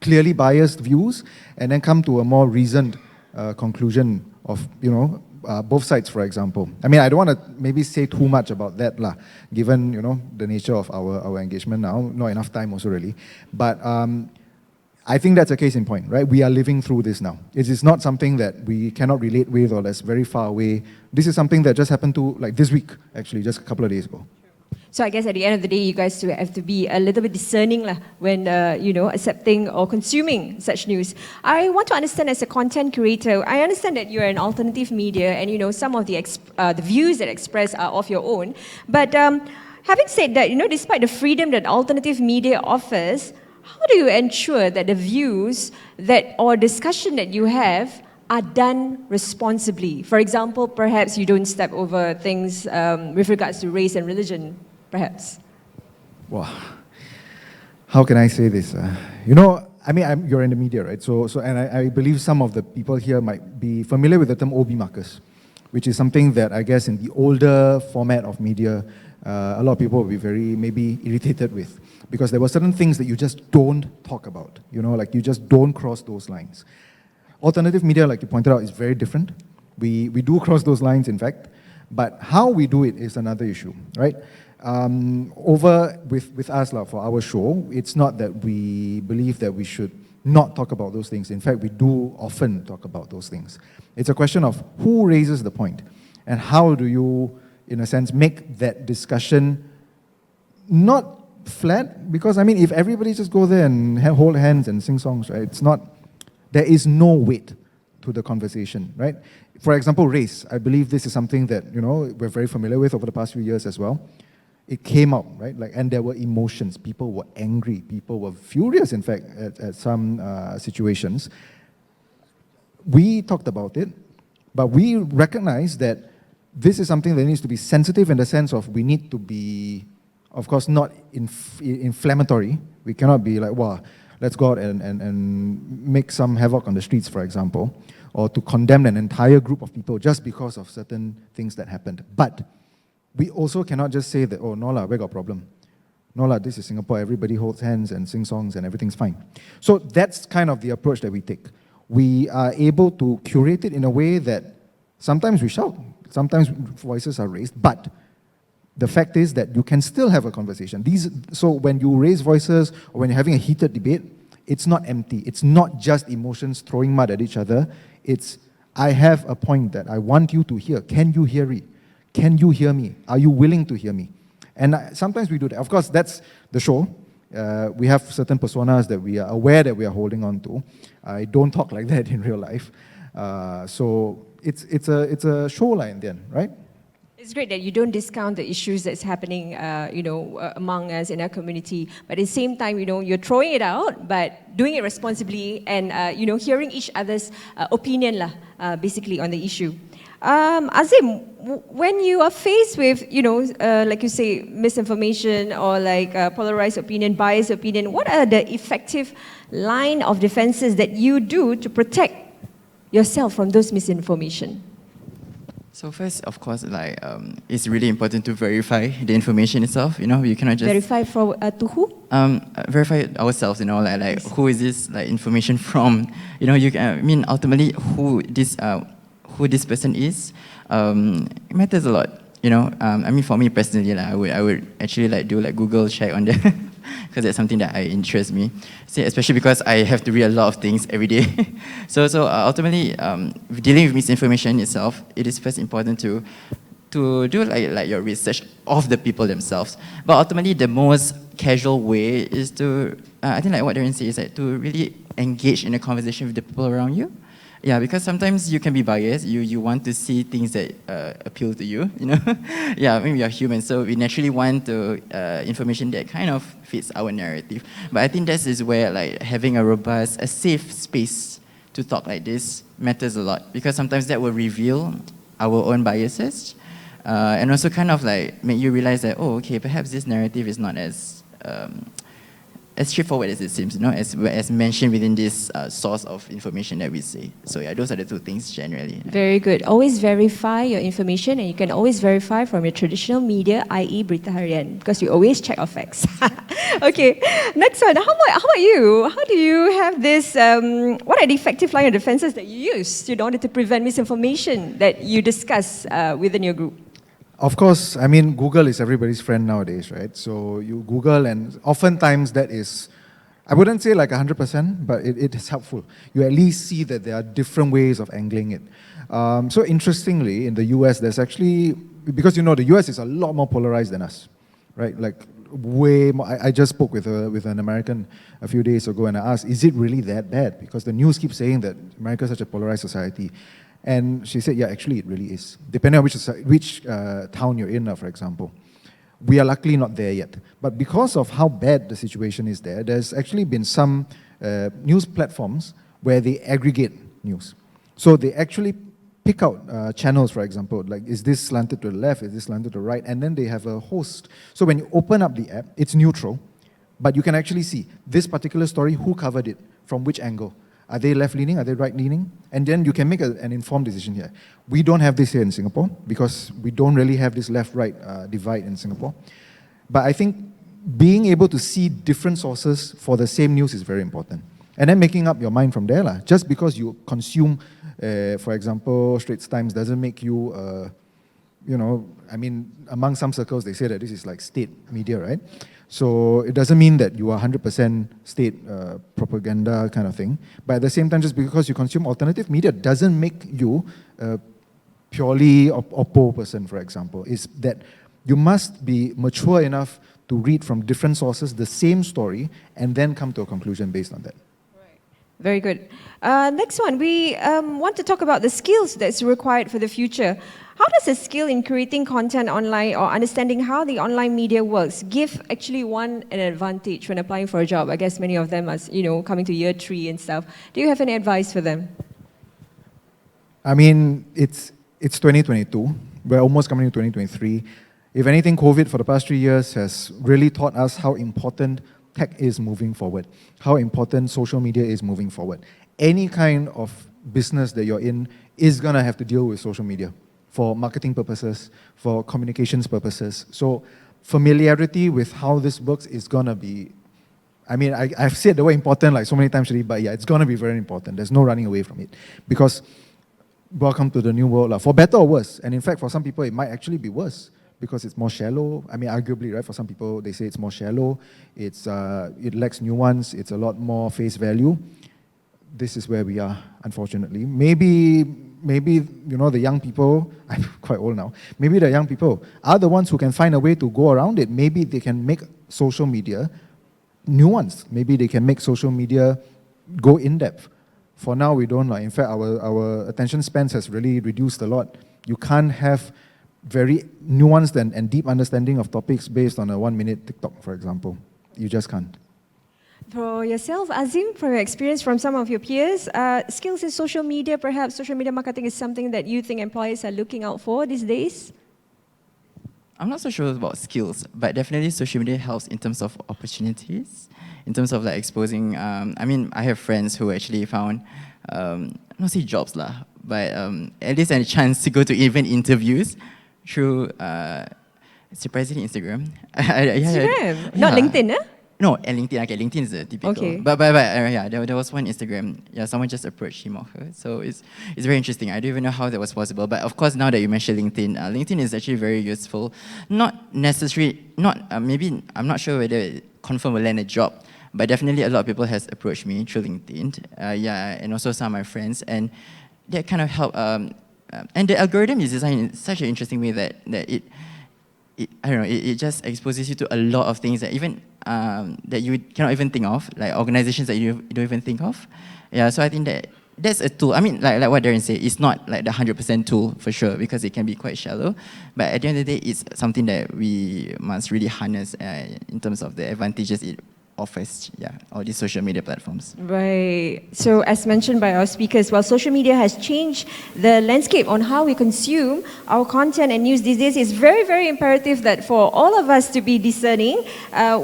clearly biased views and then come to a more reasoned conclusion of, both sides, for example. I mean, I don't want to maybe say too much about that, given, the nature of our engagement now. Not enough time also, really. But I think that's a case in point, right? We are living through this now. It is not something that we cannot relate with or that's very far away. This is something that just happened to, like this week, actually, just a couple of days ago. So I guess at the end of the day, you guys have to be a little bit discerning when, accepting or consuming such news. I want to understand, as a content curator, I understand that you're an alternative media and, some of the views that express are of your own. But having said that, despite the freedom that alternative media offers, how do you ensure that the views or discussion that you have are done responsibly? For example, perhaps you don't step over things with regards to race and religion, perhaps. Wow. How can I say this? You're in the media, right? So I believe some of the people here might be familiar with the term OB markers, which is something that I guess in the older format of media, a lot of people will be very maybe irritated with, because there were certain things that you just don't talk about, like you just don't cross those lines. Alternative media, like you pointed out, is very different. We do cross those lines, in fact, but how we do it is another issue, right? Over with us for our show, it's not that we believe that we should not talk about those things. In fact, we do often talk about those things. It's a question of who raises the point, and how do you, in a sense, make that discussion not flat, because if everybody just go there and hold hands and sing songs, right, there is no weight to the conversation, right? For example, race. I believe this is something that, we're very familiar with over the past few years as well. It came out, right? And there were emotions. People were angry. People were furious, in fact, at some situations. We talked about it, but we recognize that this is something that needs to be sensitive in the sense of we need to be, of course, not inflammatory. We cannot be like, wow, let's go out and make some havoc on the streets, for example, or to condemn an entire group of people just because of certain things that happened. But we also cannot just say that, oh, no lah, we got a problem. No lah, this is Singapore, everybody holds hands and sing songs and everything's fine. So that's kind of the approach that we take. We are able to curate it in a way that sometimes we shout, sometimes voices are raised, but the fact is that you can still have a conversation. So when you raise voices or when you're having a heated debate, it's not empty. It's not just emotions throwing mud at each other. It's, I have a point that I want you to hear. Can you hear it? Can you hear me? Are you willing to hear me? And sometimes we do that. Of course, that's the show. We have certain personas that we are aware that we are holding on to. I don't talk like that in real life. So it's a show line then, right? It's great that you don't discount the issues that's happening, among us in our community. But at the same time, you're throwing it out, but doing it responsibly and, hearing each other's opinion, basically, on the issue. Azim, when you are faced with, like you say, misinformation or polarized opinion, biased opinion, what are the effective line of defenses that you do to protect yourself from those misinformation? So first, of course, it's really important to verify the information itself. You cannot just verify to who? Verify ourselves. Who is this information from? Ultimately, who this person is, it matters a lot. For me personally, I would actually do Google check on that because that's something that interests me. Especially because I have to read a lot of things every day. so ultimately, dealing with misinformation itself, it is first important to to do like your research of the people themselves. But ultimately, the most casual way is to, I think like what Darren says, is like to really engage in a conversation with the people around you. Yeah, because sometimes you can be biased. You want to see things that appeal to you. You know, yeah. I mean, we are human, so we naturally want to information that kind of fits our narrative. But I think this is where like having a robust, a safe space to talk like this matters a lot, because sometimes that will reveal our own biases, and also kind of like make you realize that, oh, okay, perhaps this narrative is not as straightforward as it seems, you know, as mentioned within this source of information that we say. So yeah, those are the two things generally. Very good. Always verify your information, and you can always verify from your traditional media, i.e. Berita Harian, because we always check our facts. Okay, next one. How about you? How do you have this, what are the effective line of defenses that you use in order to prevent misinformation that you discuss within your group? Of course, I mean, Google is everybody's friend nowadays, right? So you Google, and oftentimes that is, I wouldn't say like 100%, but it is helpful. You at least see that there are different ways of angling it. So interestingly, in the US, there's actually, because you know, the US is a lot more polarized than us, right? Like way more. I just spoke with an American a few days ago, and I asked, is it really that bad? Because the news keeps saying that America is such a polarized society. And she said, yeah, actually it really is. Depending on which town you're in, for example. We are luckily not there yet. But because of how bad the situation is there, there's actually been some news platforms where they aggregate news. So they actually pick out channels, for example, like is this slanted to the left, is this slanted to the right, and then they have a host. So when you open up the app, it's neutral, but you can actually see this particular story, who covered it, from which angle. Are they left-leaning? Are they right-leaning? And then you can make an informed decision here. We don't have this here in Singapore because we don't really have this left-right divide in Singapore. But I think being able to see different sources for the same news is very important. And then making up your mind from there. Just because you consume, for example, Straits Times doesn't make you, you know, I mean, among some circles, they say that this is like state media, right? So it doesn't mean that you are 100% state propaganda kind of thing. But at the same time, just because you consume alternative media doesn't make you a purely Oppo person, for example. Is that you must be mature enough to read from different sources the same story and then come to a conclusion based on that. Very good. Next one, we want to talk about the skills that's required for the future. How does a skill in creating content online or understanding how the online media works give actually one an advantage when applying for a job? I guess many of them are, you know, coming to year 3 and stuff. Do you have any advice for them? I mean, it's 2022. We're almost coming to 2023. If anything, COVID for the past 3 years has really taught us how important tech is moving forward, how important social media is moving forward. Any kind of business that you're in is going to have to deal with social media for marketing purposes, for communications purposes. So familiarity with how this works is going to be, I mean, I've said the word important like so many times already, but yeah, it's going to be very important. There's no running away from it. Because welcome to the new world, for better or worse. And in fact, for some people, it might actually be worse because it's more shallow. I mean, arguably, right, for some people, they say it's more shallow, it lacks nuance, it's a lot more face value. This is where we are, unfortunately. Maybe, you know, the young people, I'm quite old now, maybe the young people are the ones who can find a way to go around it. Maybe they can make social media nuanced. Maybe they can make social media go in-depth. For now, we don't. In fact, our attention spans has really reduced a lot. You can't have very nuanced and deep understanding of topics based on a 1-minute TikTok, for example. You just can't. For yourself, Azim, from your experience from some of your peers, skills in social media, perhaps social media marketing is something that you think employers are looking out for these days? I'm not so sure about skills, but definitely social media helps in terms of opportunities, in terms of like exposing, I mean, I have friends who actually found, not say jobs lah, but at least a chance to go to event interviews through, surprisingly, Instagram. Instagram? Not LinkedIn, eh? No, and LinkedIn. Okay, LinkedIn is a typical. Okay. But yeah, there was one Instagram. Yeah, someone just approached him or her. So it's very interesting. I don't even know how that was possible. But of course, now that you mentioned LinkedIn, LinkedIn is actually very useful. Not necessarily, maybe, I'm not sure whether it confirm will land a job. But definitely a lot of people has approached me through LinkedIn. Yeah, and also some of my friends. And that kind of helped And the algorithm is designed in such an interesting way that it I don't know, it just exposes you to a lot of things that even that you cannot even think of, like organizations that you don't even think of. Yeah, so I think that's a tool. I mean, like what Darren said, it's not like the 100% tool for sure, because it can be quite shallow. But at the end of the day, it's something that we must really harness in terms of the advantages it offers, all these social media platforms. Right. So as mentioned by our speakers, while social media has changed the landscape on how we consume our content and news these days, it's very, very imperative that for all of us to be discerning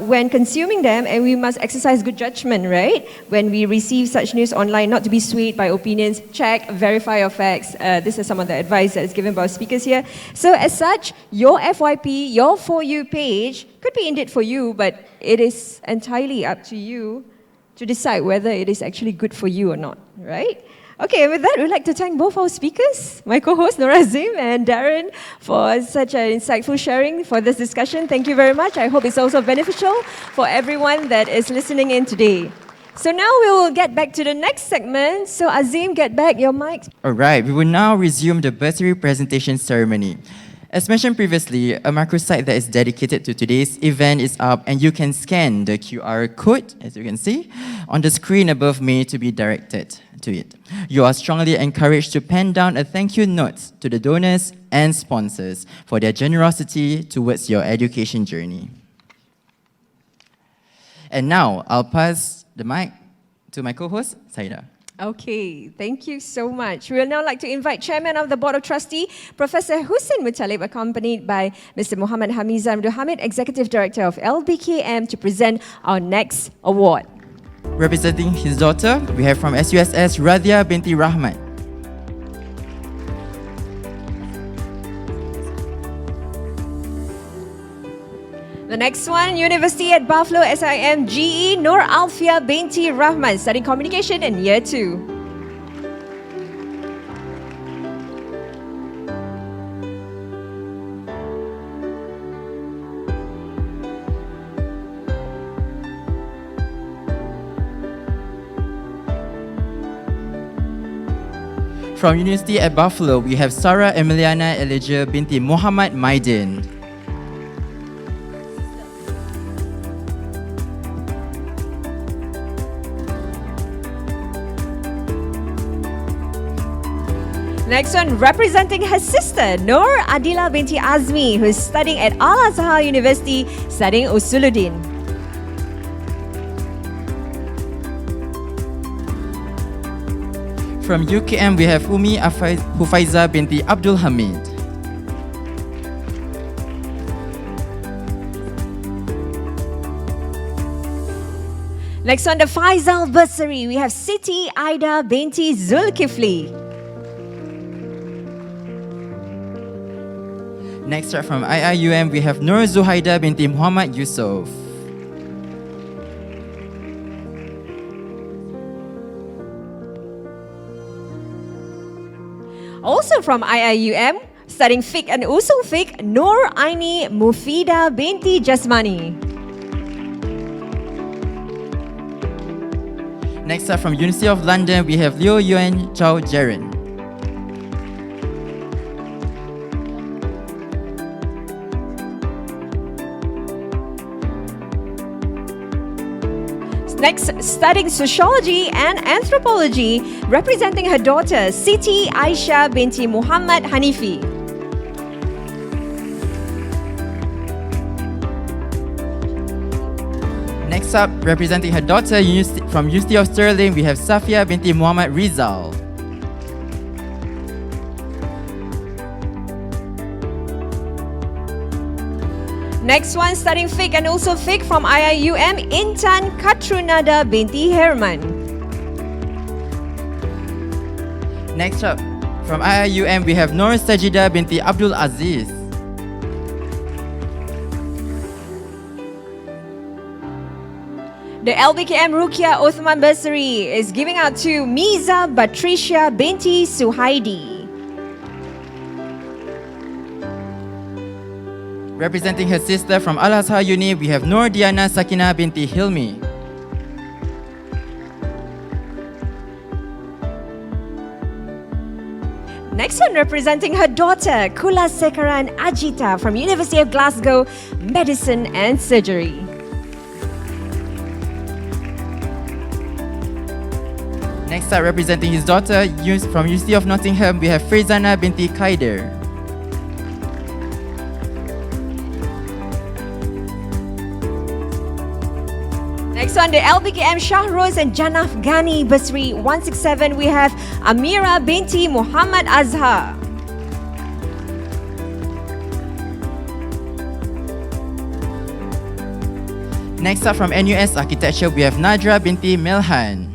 when consuming them, and we must exercise good judgment, right? When we receive such news online, not to be swayed by opinions, check, verify your facts. This is some of the advice that is given by our speakers here. So as such, your FYP, your For You page could be indeed for you, but it is entirely up to you to decide whether it is actually good for you or not, right? Okay, with that, we'd like to thank both our speakers, my co-host Nora Azim and Darren, for such an insightful sharing for this discussion. Thank you very much. I hope it's also beneficial for everyone that is listening in today. So now we will get back to the next segment. So Azim, get back your mic. All right, we will now resume the bursary presentation ceremony. As mentioned previously, a microsite that is dedicated to today's event is up, and you can scan the QR code, as you can see, on the screen above me to be directed to it. You are strongly encouraged to pen down a thank you note to the donors and sponsors for their generosity towards your education journey. And now, I'll pass the mic to my co-host, Saida. Okay, thank you so much. We would now like to invite Chairman of the Board of Trustees, Professor Hussein Muttalib, accompanied by Mr. Muhammad Hamizah Abdul Hamid, Executive Director of LBKM, to present our next award. Representing his daughter, we have from SUSS Radhia binti Rahmat. The next one, University at Buffalo SIM GE, Nur Alfia binti Rahman, studying communication in year 2. From University at Buffalo, we have Sarah Emiliana Elijah binti Muhammad Maidin. Next one, representing her sister, Nur Adila binti Azmi, who is studying at Al-Azhar University, studying Usuluddin. From UKM, we have Umi Hufaiza binti Abdul Hamid. Next on the Faisal Bursary, we have Siti Aida binti Zulkifli. Next up from IIUM, we have Nur Zuhaida binti Muhammad Yusuf. Also from IIUM, studying Fiqh and Usul Fiqh, Nur Aini Mufida binti Jasmani. Next up from University of London, we have Liu Yuan Chao Jaren. Next, studying sociology and anthropology, representing her daughter, Siti Aisha binti Muhammad Hanifi. Next up, representing her daughter from University of Stirling, we have Safia binti Muhammad Rizal. Next one, studying Fiqh and also Fiqh from IIUM, Intan Katrunada binti Herman. Next up, from IIUM, we have Nur Sajida binti Abdul Aziz. The LBKM Rukia Uthman Bursary is giving out to Miza Patricia binti Suhaidi. Representing her sister from Al-Azhar Uni, we have Nur Diana Sakina binti Hilmi. Next one, representing her daughter, Kula Sekaran Ajita from University of Glasgow, Medicine and Surgery. Next up, representing his daughter from University of Nottingham, we have Faizana binti Kaider. Next one, the LBKM Shahroz and Janaf Ghani Bursary 167, we have Amira binti Muhammad Azhar. Next up, from NUS Architecture, we have Nadra binti Melhan.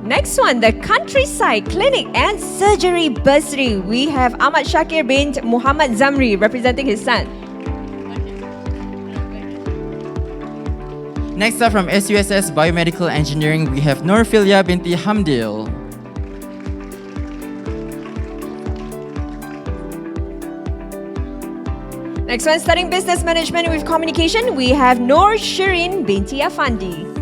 Next one, the Countryside Clinic and Surgery Bursary. We have Ahmad Shakir bint Muhammad Zamri representing his son. Next up, from SUSS Biomedical Engineering, we have Norfilia binti Hamdil. Next one, studying Business Management with Communication, we have Noor Shirin binti Afandi.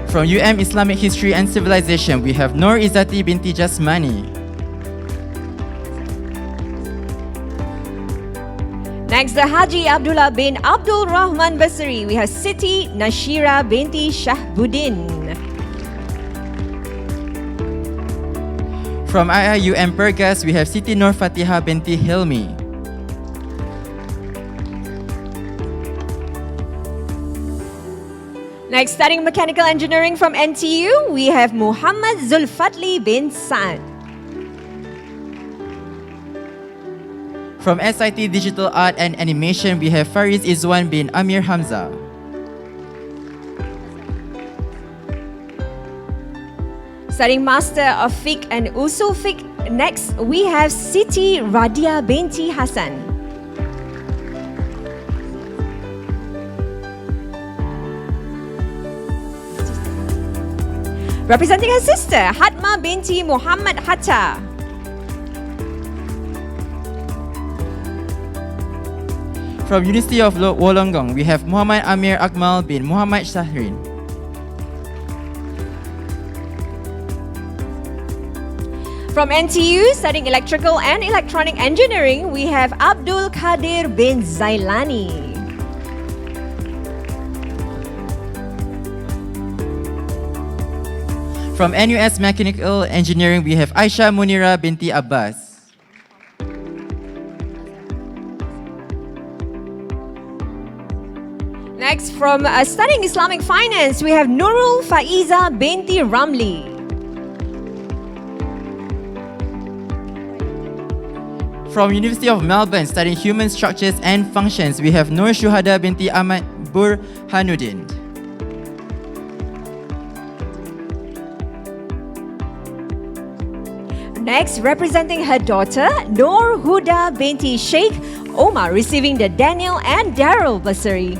From Islamic History and Civilization, we have Noor Izzati binti Jasmani. Next, the Haji Abdullah bin Abdul Rahman Bursary, we have Siti Nashira binti Shahbuddin. From IIUM Pergas, we have Siti Nur Fatiha binti Hilmi. Next, studying Mechanical Engineering from NTU, we have Muhammad Zulfatli bin Saad. From SIT Digital Art and Animation, we have Fariz Izwan bin Amir Hamza. Studying Master of Fiqh and Usul Fiqh, next we have Siti Radia binti Hassan. Representing her sister, Hatma binti Muhammad Hatta. From University of Wollongong, we have Muhammad Amir Akmal bin Muhammad Shahrin. From NTU, studying Electrical and Electronic Engineering, we have Abdul Qadir bin Zailani. From NUS Mechanical Engineering, we have Aisha Munira binti Abbas. Next, from studying Islamic Finance, we have Nurul Faiza binti Ramli. From University of Melbourne, studying Human Structures and Functions, we have Nur Shuhada binti Ahmad Burhanuddin. Next, representing her daughter, Noor Huda binti Sheikh Omar, receiving the Daniel and Daryl Bursary.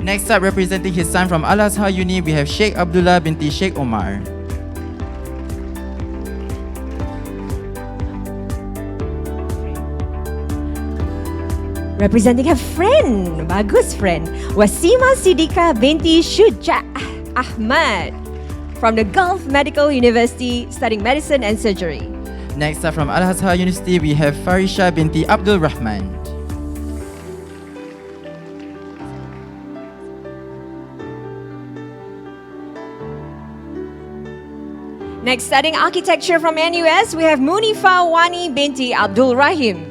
Next up, representing his son from Al-Azhar Uni, we have Sheikh Abdullah binti Sheikh Omar. Representing her friend, bagus friend, Wasima Siddiqa binti Shuja' Ahmad from the Gulf Medical University, studying Medicine and Surgery. Next up, from Al-Azhar University, we have Farisha binti Abdul Rahman. Next, studying Architecture from NUS, we have Munifa Wani binti Abdul Rahim.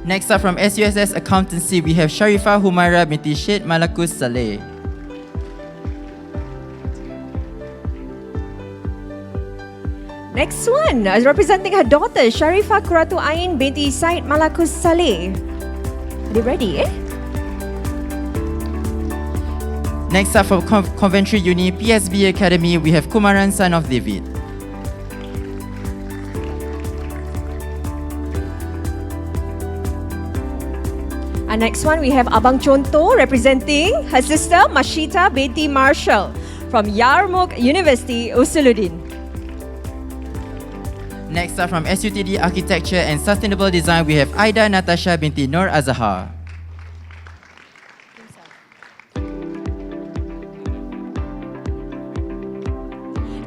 Next up, from SUSS Accountancy, we have Sharifah Humaira binti Sheikh Malakus Saleh. Next one, representing her daughter, Sharifah Kuratu Ain binti Said Malakus Saleh. Are they ready, eh? Next up, from Coventry Uni PSB Academy, we have Kumaran, son of David. And next one, we have Abang Chonto representing her sister Mashita binti Marshall from Yarmouk University, Usuluddin. Next up from SUTD Architecture and Sustainable Design, we have Aida Natasha binti Nur Azhar.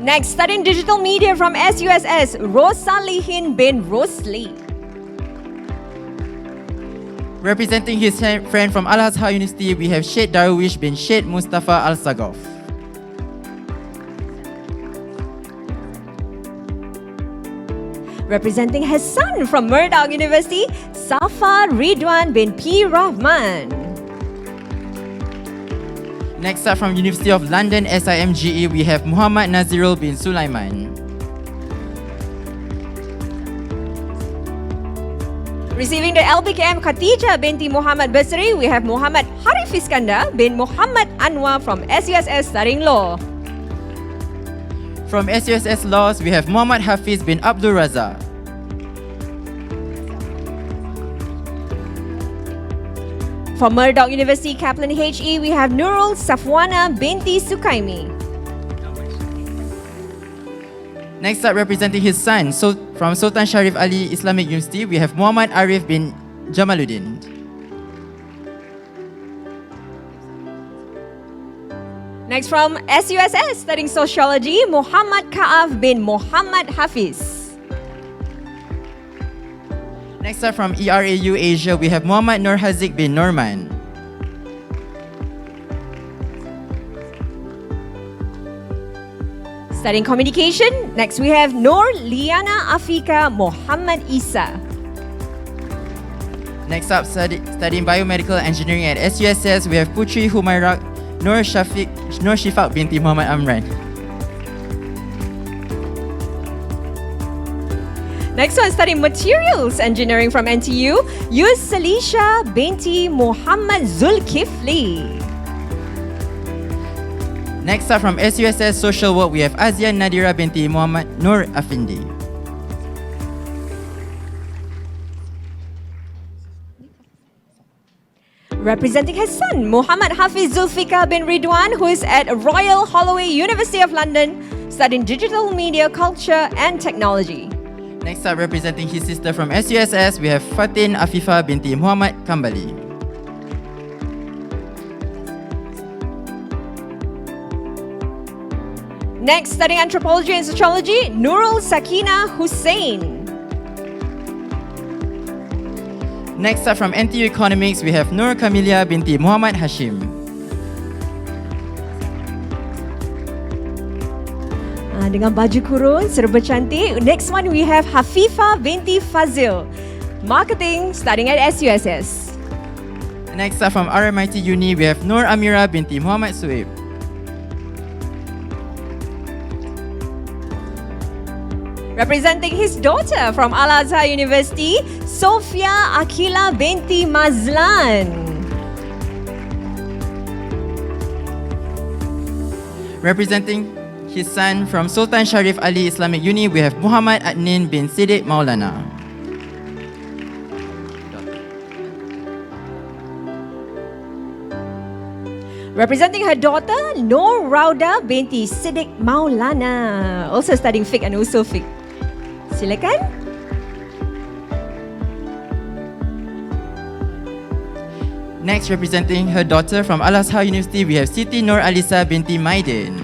Next, studying digital media from SUSS, Rosalihin bin Rosli. Representing his friend from Al-Azhar University, we have Sheikh Darwish bin Sheikh Mustafa Al-Sagof. Representing his son from Murdoch University, Safa Ridwan bin P. Rahman. Next up from University of London SIMGE, we have Muhammad Nazirul bin Sulaiman. Receiving the LBKM Khatijah binti Muhammad Bursary, we have Muhammad Harif Iskandar bin Muhammad Anwar from SUSS studying law. From SUSS Laws, we have Muhammad Hafiz bin Abdul Razak. From Murdoch University Kaplan HE, we have Nurul Safwana binti Sukaimi. Next up, representing his son, from Sultan Sharif Ali Islamic University, we have Muhammad Arif bin Jamaluddin. Next from SUSS, studying sociology, Muhammad Ka'af bin Muhammad Hafiz. Next up from ERAU Asia, we have Muhammad Nur Haziq bin Norman. Studying communication, next we have Nur Liana Afika Muhammad Isa. Next up, studying biomedical engineering at SUSS, we have Putri Humaira Nur Shifaq binti Muhammad Amran. Next one, studying materials engineering from NTU, Yus Salisha binti Muhammad Zulkifli. Next up from SUSS Social Work, we have Azia Nadira binti Muhammad Nur Afindi. Representing his son, Muhammad Hafiz Zulfikar bin Ridwan, who is at Royal Holloway, University of London, studying digital media, culture and technology. Next up, representing his sister from SUSS, we have Fatin Afifa binti Muhammad Kambali. Next, studying anthropology and sociology, Nurul Sakina Hussain. Next up from NTU Economics, we have Nur Kamilia binti Muhammad Hashim. Dengan baju kurung, serba cantik. Next one, we have Hafifa binti Fazil. Marketing, studying at SUSS. Next up from RMIT Uni, we have Nur Amira binti Muhammad Suib. Representing his daughter from Al-Azhar University, Sofia Akila binti Mazlan. Representing his son from Sultan Sharif Ali Islamic Uni, we have Muhammad Adnin bin Siddiq Maulana. Representing her daughter, Noor Rauda binti Siddiq Maulana, also studying fiqh and usul fiqh. Silakan. Next, representing her daughter from Al-Azhar University, we have Siti Nur Alisa binti Maidin.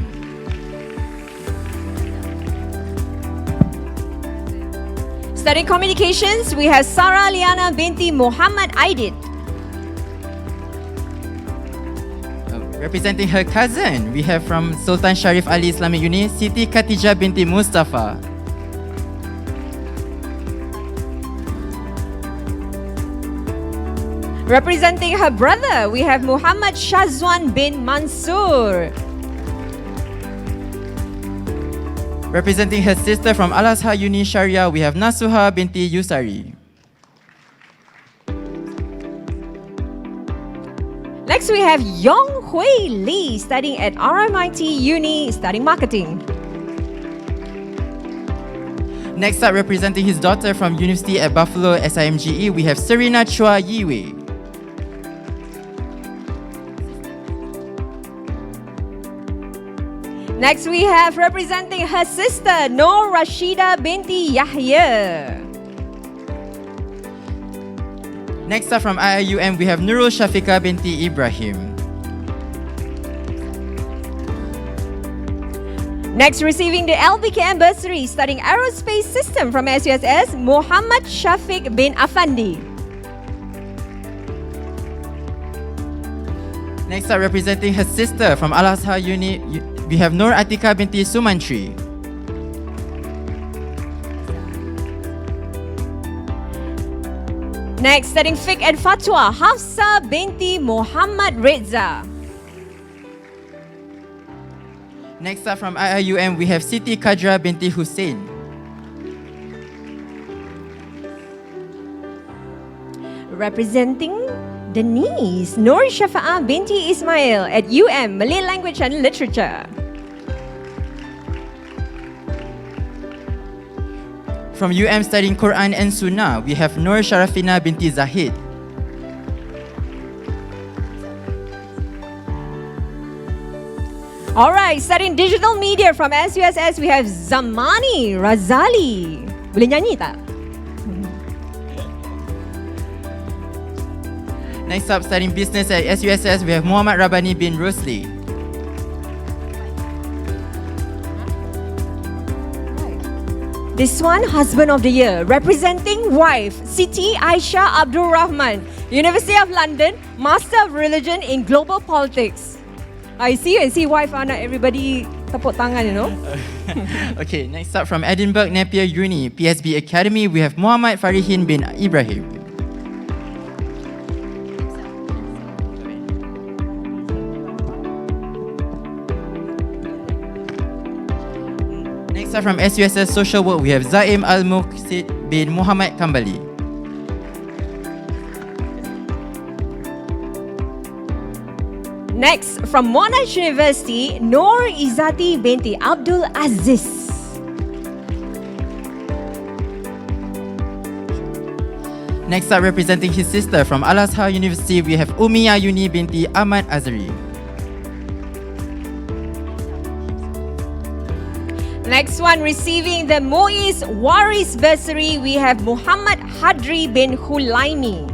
Studying communications, we have Sarah Liana binti Muhammad Aidid. Representing her cousin, we have from Sultan Sharif Ali Islamic Uni, Siti Khatijah binti Mustafa. Representing her brother, we have Muhammad Shazwan bin Mansur. Representing her sister from Al-Azhar Uni Sharia, we have Nasuha binti Yusari. Next, we have Yong Hui Lee studying at RMIT Uni, studying marketing. Next up, representing his daughter from University at Buffalo SIMGE, we have Serena Chua Yiwei. Next, we have representing her sister, Noor Rashida binti Yahya. Next up from IIUM, we have Nurul Shafiqa binti Ibrahim. Next, receiving the LBKM bursary, studying aerospace system from SUSS, Muhammad Shafiq bin Afandi. Next up, representing her sister from Al-Azhar Uni, we have Nur Atika binti Sumantri. Next, studying fiqh and fatwa, Hafsa binti Muhammad Reza. Next up from IIUM, we have Siti Kadra binti Hussein. Representing the niece, Nur Shafa'ah binti Ismail at UM, Malay Language and Literature. From UM studying Quran and Sunnah, we have Nur Sharafina binti Zahid. Alright, studying digital media from SUSS, we have Zamani Razali. Boleh nyanyi tak? Next up, studying business at SUSS, we have Muhammad Rabani bin Rosli. This one, husband of the year, representing wife, Siti Aisha Abdul Rahman, University of London, Master of Religion in Global Politics. I see wife, anak, everybody tepuk tangan, you know. Okay, next up from Edinburgh Napier Uni, PSB Academy, we have Muhammad Farihin bin Ibrahim. Next up from SUSS Social Work, we have Zaim Al-Muqsid bin Muhammad Kambali. Next, from Monash University, Noor Izzati binti Abdul Aziz. Next up, representing his sister from Al-Azhar University, we have Umiya Yuni binti Ahmad Azari. Next one, receiving the Muiz Waris Bursary, we have Muhammad Hadri bin Hulaimi.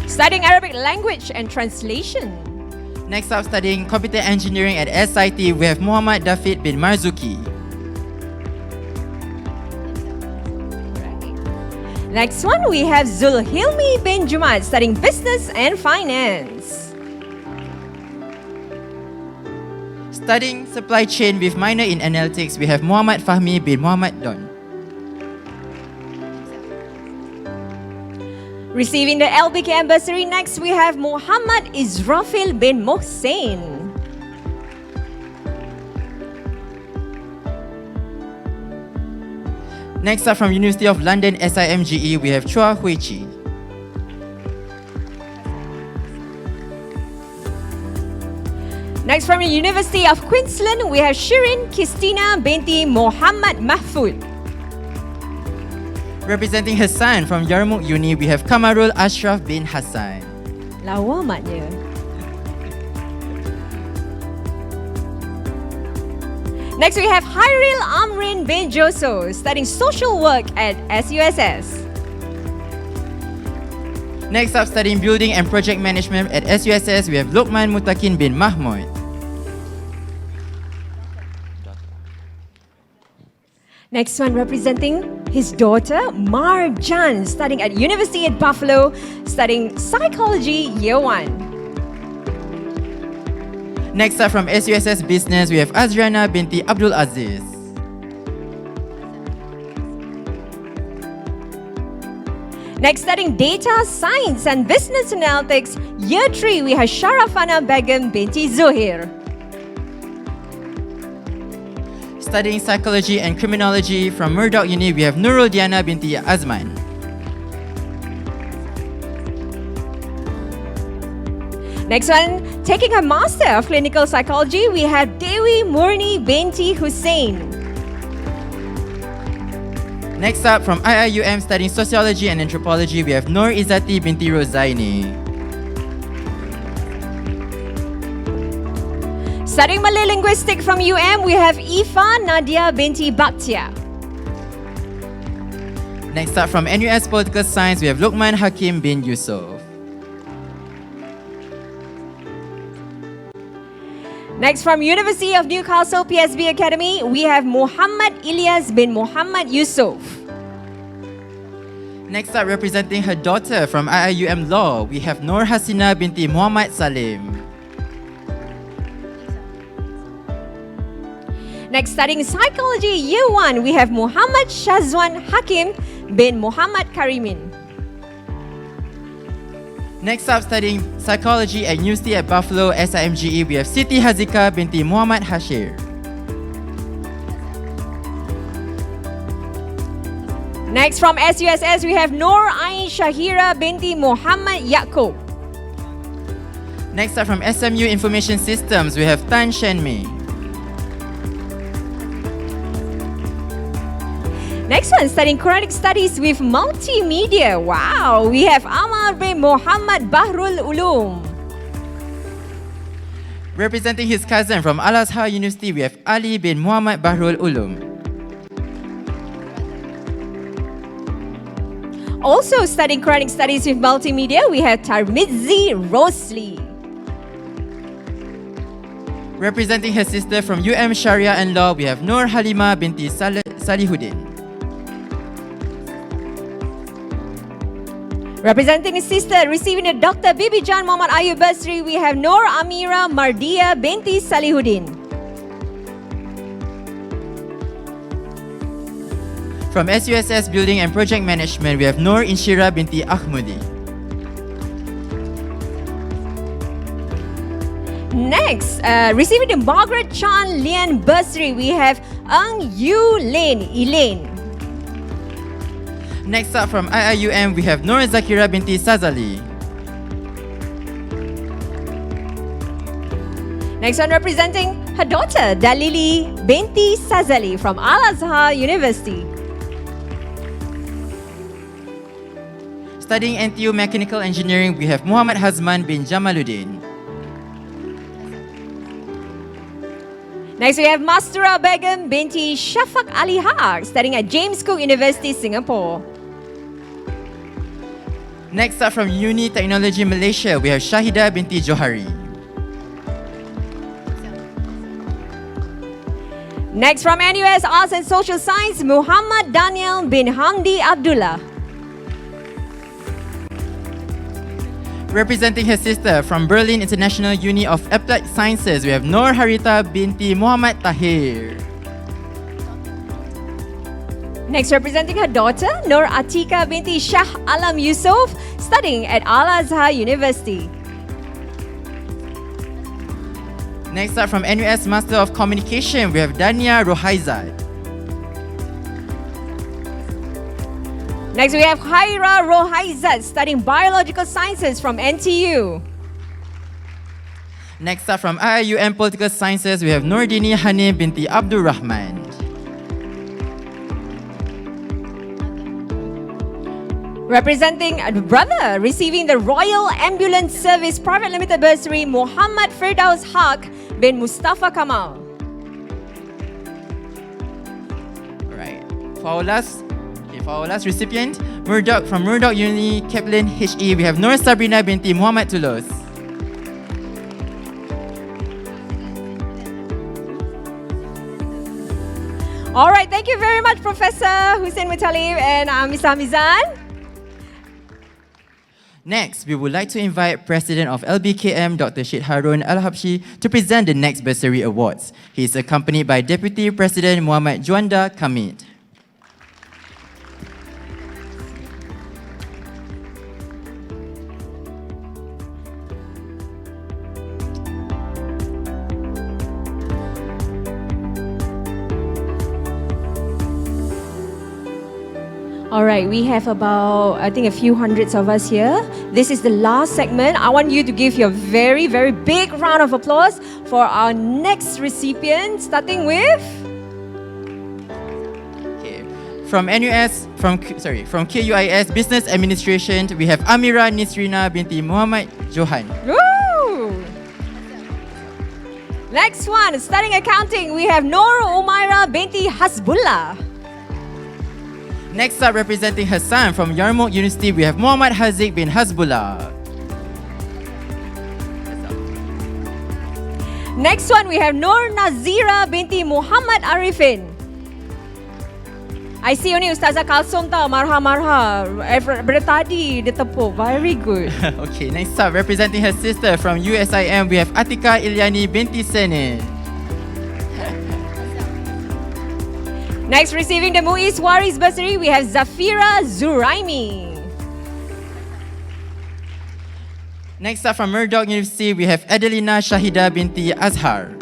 Studying Arabic language and translation. Next up, studying computer engineering at SIT, we have Muhammad Dafid bin Marzuki. Next one, we have Zulhilmi bin Jumad, studying business and finance. Studying supply chain with minor in analytics, we have Muhammad Fahmi bin Muhammad Don. Receiving the LBKM bursary, next we have Muhammad Israfil bin Mohsen. Next up from University of London SIMGE, we have Chua Hui Chi. Next from the University of Queensland, we have Shirin Kistina binti Muhammad Mahfud. Representing her son from Yarmouk Uni, we have Kamarul Ashraf bin Hassan. Lawa maknya. Next we have Hairil Amrin bin Joso, studying social work at SUSS. Next up, studying building and project management at SUSS, we have Lokman Mutakin bin Mahmud. Next one, representing his daughter, Marjan, studying at University at Buffalo, studying psychology year 1. Next up from SUSS Business, we have Azriana binti Abdul Aziz. Next, studying data science and business analytics, year 3, we have Sharafana Begum binti Zuhair. Studying psychology and criminology from Murdoch Uni, we have Nurul Diana binti Azman. Next one, taking a Master of Clinical Psychology, we have Dewi Murni binti Hussein. Next up, from IIUM, studying sociology and anthropology, we have Nur Izzati binti Rozaini. Studying Malay Linguistics from UM, we have Ifa Nadia binti Baktia. Next up from NUS Political Science, we have Luqman Hakim bin Yusof. Next from University of Newcastle PSB Academy, we have Muhammad Ilyas bin Muhammad Yusof. Next up, representing her daughter from IIUM Law, we have Nur Hasina binti Muhammad Salim. Next, studying Psychology Year 1, we have Muhammad Shazwan Hakim bin Muhammad Karimin. Next up, studying Psychology at University at Buffalo SIMGE, we have Siti Hazika binti Muhammad Hashir. Next, from SUSS, we have Noor Ain Shahira binti Muhammad Yaakob. Next up from SMU Information Systems, we have Tan Shen Mei. Next one, studying Quranic Studies with Multimedia. Wow, we have Amar bin Muhammad Bahrul Ulum. Representing his cousin from Al-Azhar University, we have Ali bin Muhammad Bahrul Ulum. Also studying Quranic Studies with Multimedia, we have Tarmizi Rosli. Representing her sister from UM Sharia and Law, we have Nur Halima binti Salihuddin. Representing his sister, receiving a Dr. Bibi Jan Muhammad Ayub Bursary, we have Noor Amira Mardia binti Salihuddin. From SUSS Building and Project Management, we have Noor Inshira binti Ahmudi. Next, receiving the Margaret Chan Lian Bursary, we have Ang Yu Lin Elaine. Next up from IIUM, we have Noor Zakira binti Sazali. Next one, representing her daughter, Dalili binti Sazali from Al-Azhar University. Studying NTU Mechanical Engineering, we have Muhammad Hazman bin Jamaluddin. Next, we have Mastura Begum binti Shafaq Ali Haq, studying at James Cook University, Singapore. Next up from Uni Technology Malaysia, we have Shahida binti Johari. Next, from NUS Arts and Social Science, Muhammad Daniel bin Hamdi Abdullah. Representing her sister from Berlin International Uni of Applied Sciences, we have Noor Harita binti Muhammad Tahir. Next, representing her daughter, Noor Atika binti Shah Alam Yusof, studying at Al-Azhar University. Next up from NUS Master of Communication, we have Dania Rohaizad. Next, we have Khaira Rohaizad, studying Biological Sciences from NTU. Next up from IIUM Political Sciences, we have Nordini Hanim binti Abdul Rahman. Representing a brother, receiving the Royal Ambulance Service Private Limited Bursary, Muhammad Firdaus Haq bin Mustafa Kamal. Alright, for our last recipient, Murdoch from Murdoch Uni Kaplan HE, we have Nur Sabrina binti Muhammad Toulouse. All right, thank you very much, Professor Hussein Mutalib and Mr. Hamizan. Next, we would like to invite President of LBKM, Dr. Syed Harun Al-Habshi, to present the next Bursary Awards. He is accompanied by Deputy President Muhammad Juanda Kamid. All right, we have about, I think, a few hundreds of us here. This is the last segment. I want you to give your very, very big round of applause for our next recipient, starting with... Okay. From KUIS Business Administration, we have Amira Nisrina binti Muhammad Johan. Woo! Next one, studying accounting, we have Noor Umaira binti Hasbullah. Next up, representing her son from Yarmouk University, we have Muhammad Haziq bin Hasbullah. Next one, we have Noor Nazira binti Muhammad Arifin. I see only Ustazah Kalsum tau, marha. Dari tadi dia tepuk, very good. Okay, next up, representing her sister from USIM, we have Atika Ilyani binti Sene. Next, receiving the Muiz Waris Bursary, we have Zafira Zuraimi. Next up, from Murdoch University, we have Adelina Shahida binti Azhar.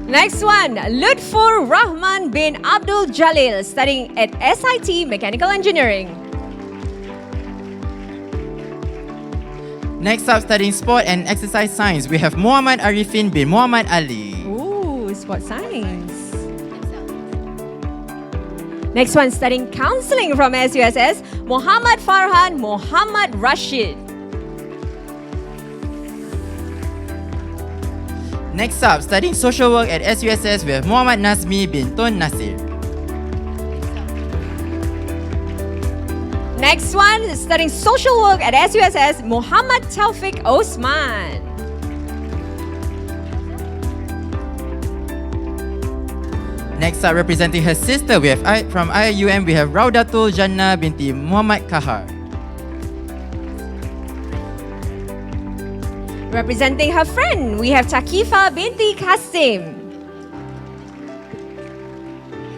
Next one, Lutfur Rahman bin Abdul Jalil, studying at SIT Mechanical Engineering. Next up, studying sport and exercise science, we have Muhammad Arifin bin Muhammad Ali. Ooh, sport science. Next one, studying counseling from SUSS, Muhammad Farhan Muhammad Rashid. Next up, studying social work at SUSS, we have Muhammad Nazmi bin Tun Nasir. Next one, studying social work at SUSS, Muhammad Taufik Osman. Next up, representing her sister, we have from IUM, we have Raudatul Jannah binti Muhammad Kahar. Representing her friend, we have Takifa binti Kasim.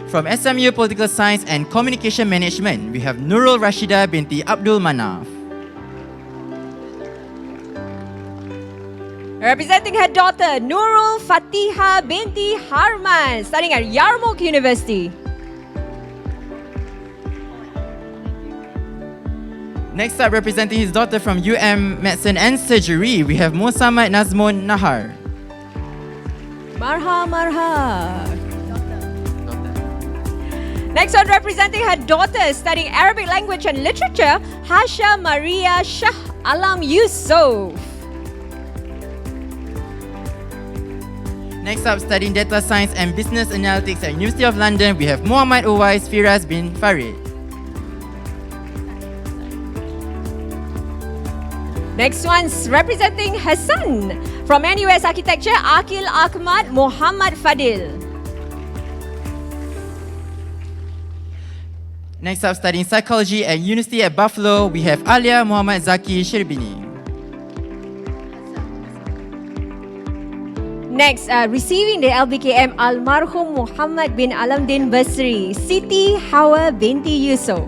From SMU Political Science and Communication Management, we have Nurul Rashida binti Abdul Manaf. Representing her daughter, Nurul Fatiha binti Harman, studying at Yarmouk University. Next up, representing his daughter from UM Medicine and Surgery, we have Musamad Nazmun Nahar. Marha. Next one, representing her daughter, studying Arabic language and literature, Hasha Maria Shah Alam Yusuf. Next up, studying data science and business analytics at University of London, we have Muhammad Uwais Firas bin Farid. Next one's representing her son from NUS Architecture, Akil Ahmad Muhammad Fadil. Next up, studying psychology at University at Buffalo, we have Alia Muhammad Zaki Shirbini. Next, receiving the LBKM, Almarhum Muhammad bin Alamdin Bursary, Siti Hawa binti Yusuf.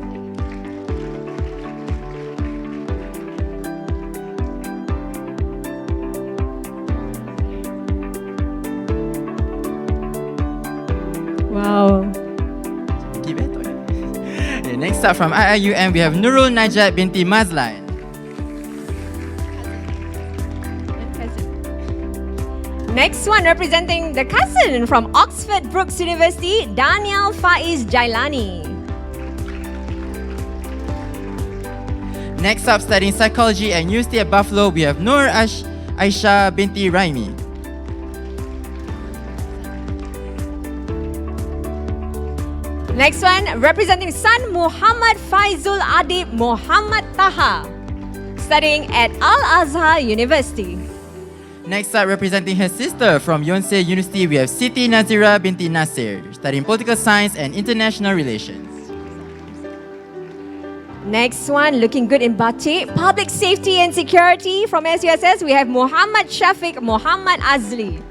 Wow. Next up, from IIUM, we have Nurul Najat binti Mazlan. Next one, representing the cousin from Oxford Brookes University, Daniel Faiz Jailani. Next up, studying psychology at University at Buffalo, we have Nur Aisha binti Raimi. Next one, representing son Muhammad Faizul Adib Muhammad Taha, studying at Al-Azhar University. Next up, representing her sister from Yonsei University, we have Siti Nazira binti Nasir, studying political science and international relations. Next one, looking good in batik, public safety and security from SUSS, we have Muhammad Shafiq Muhammad Azli.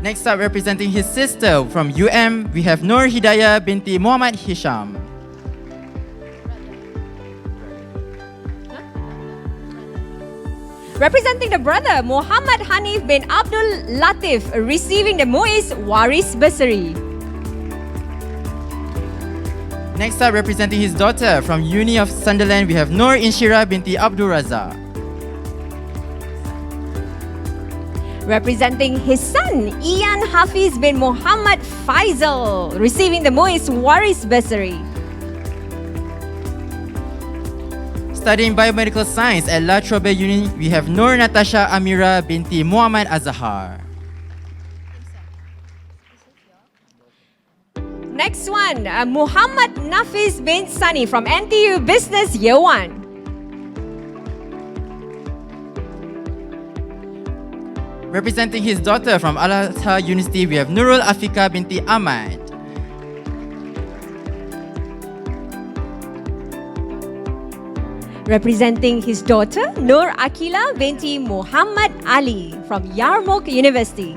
Next up, representing his sister from UM, we have Nur Hidayah binti Muhammad Hisham. Representing the brother, Muhammad Hanif bin Abdul Latif, receiving the Muiz Waris Bursary. Next up, representing his daughter from Uni of Sunderland, we have Nur Inshira binti Abdul Razak. Representing his son, Ian Hafiz bin Muhammad Faisal, receiving the Muiz Waris Bursary. Studying biomedical science at La Trobe Uni, we have Nur Natasha Amira binti Muhammad Azhar. Next one, Muhammad Nafis bin Sani from NTU Business Year 1. Representing his daughter from Al-Azhar University, we have Nurul Afika binti Ahmad. Representing his daughter, Nur Akila binti Muhammad Ali from Yarmouk University.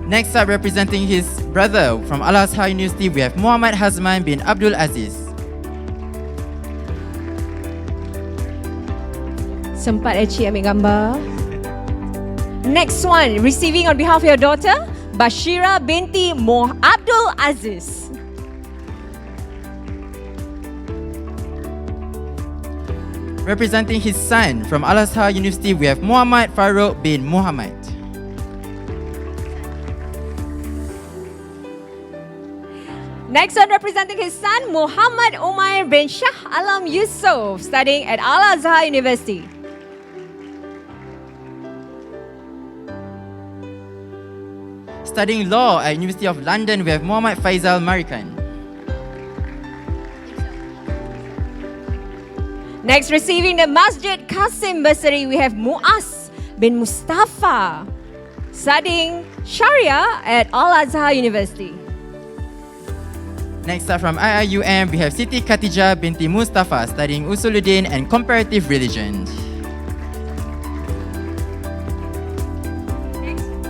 Next up, representing his brother from Al-Azhar University, we have Muhammad Hazman bin Abdul Aziz. Sempat Cik ambil gambar. Next one, receiving on behalf of your daughter, Bashira binti Abdul Aziz. Representing his son from Al-Azhar University, we have Muhammad Farouk bin Muhammad. Next one, representing his son, Muhammad Umair bin Shah Alam Yusof, studying at Al-Azhar University. Studying law at University of London, we have Muhammad Faisal Marikan. Next, receiving the Masjid Qasim Bursary, we have Muaz bin Mustafa, studying Sharia at Al-Azhar University. Next up from IIUM, we have Siti Khatijah binti Mustafa, studying Usuluddin and Comparative Religion.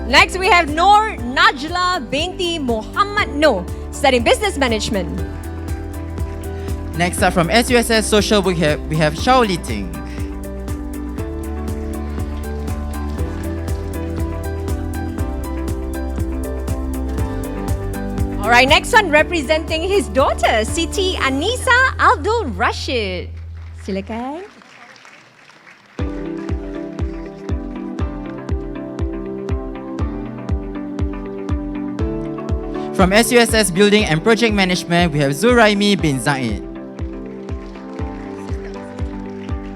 Next, we have Noor Najla binti Muhammad Noor, studying Business Management. Next up from SUSS Social, we have Shao Li Ting. Alright, next one, representing his daughter, Siti Anisa Abdul Rashid. Silakan. From SUSS Building and Project Management, we have Zuraimi bin Zaid.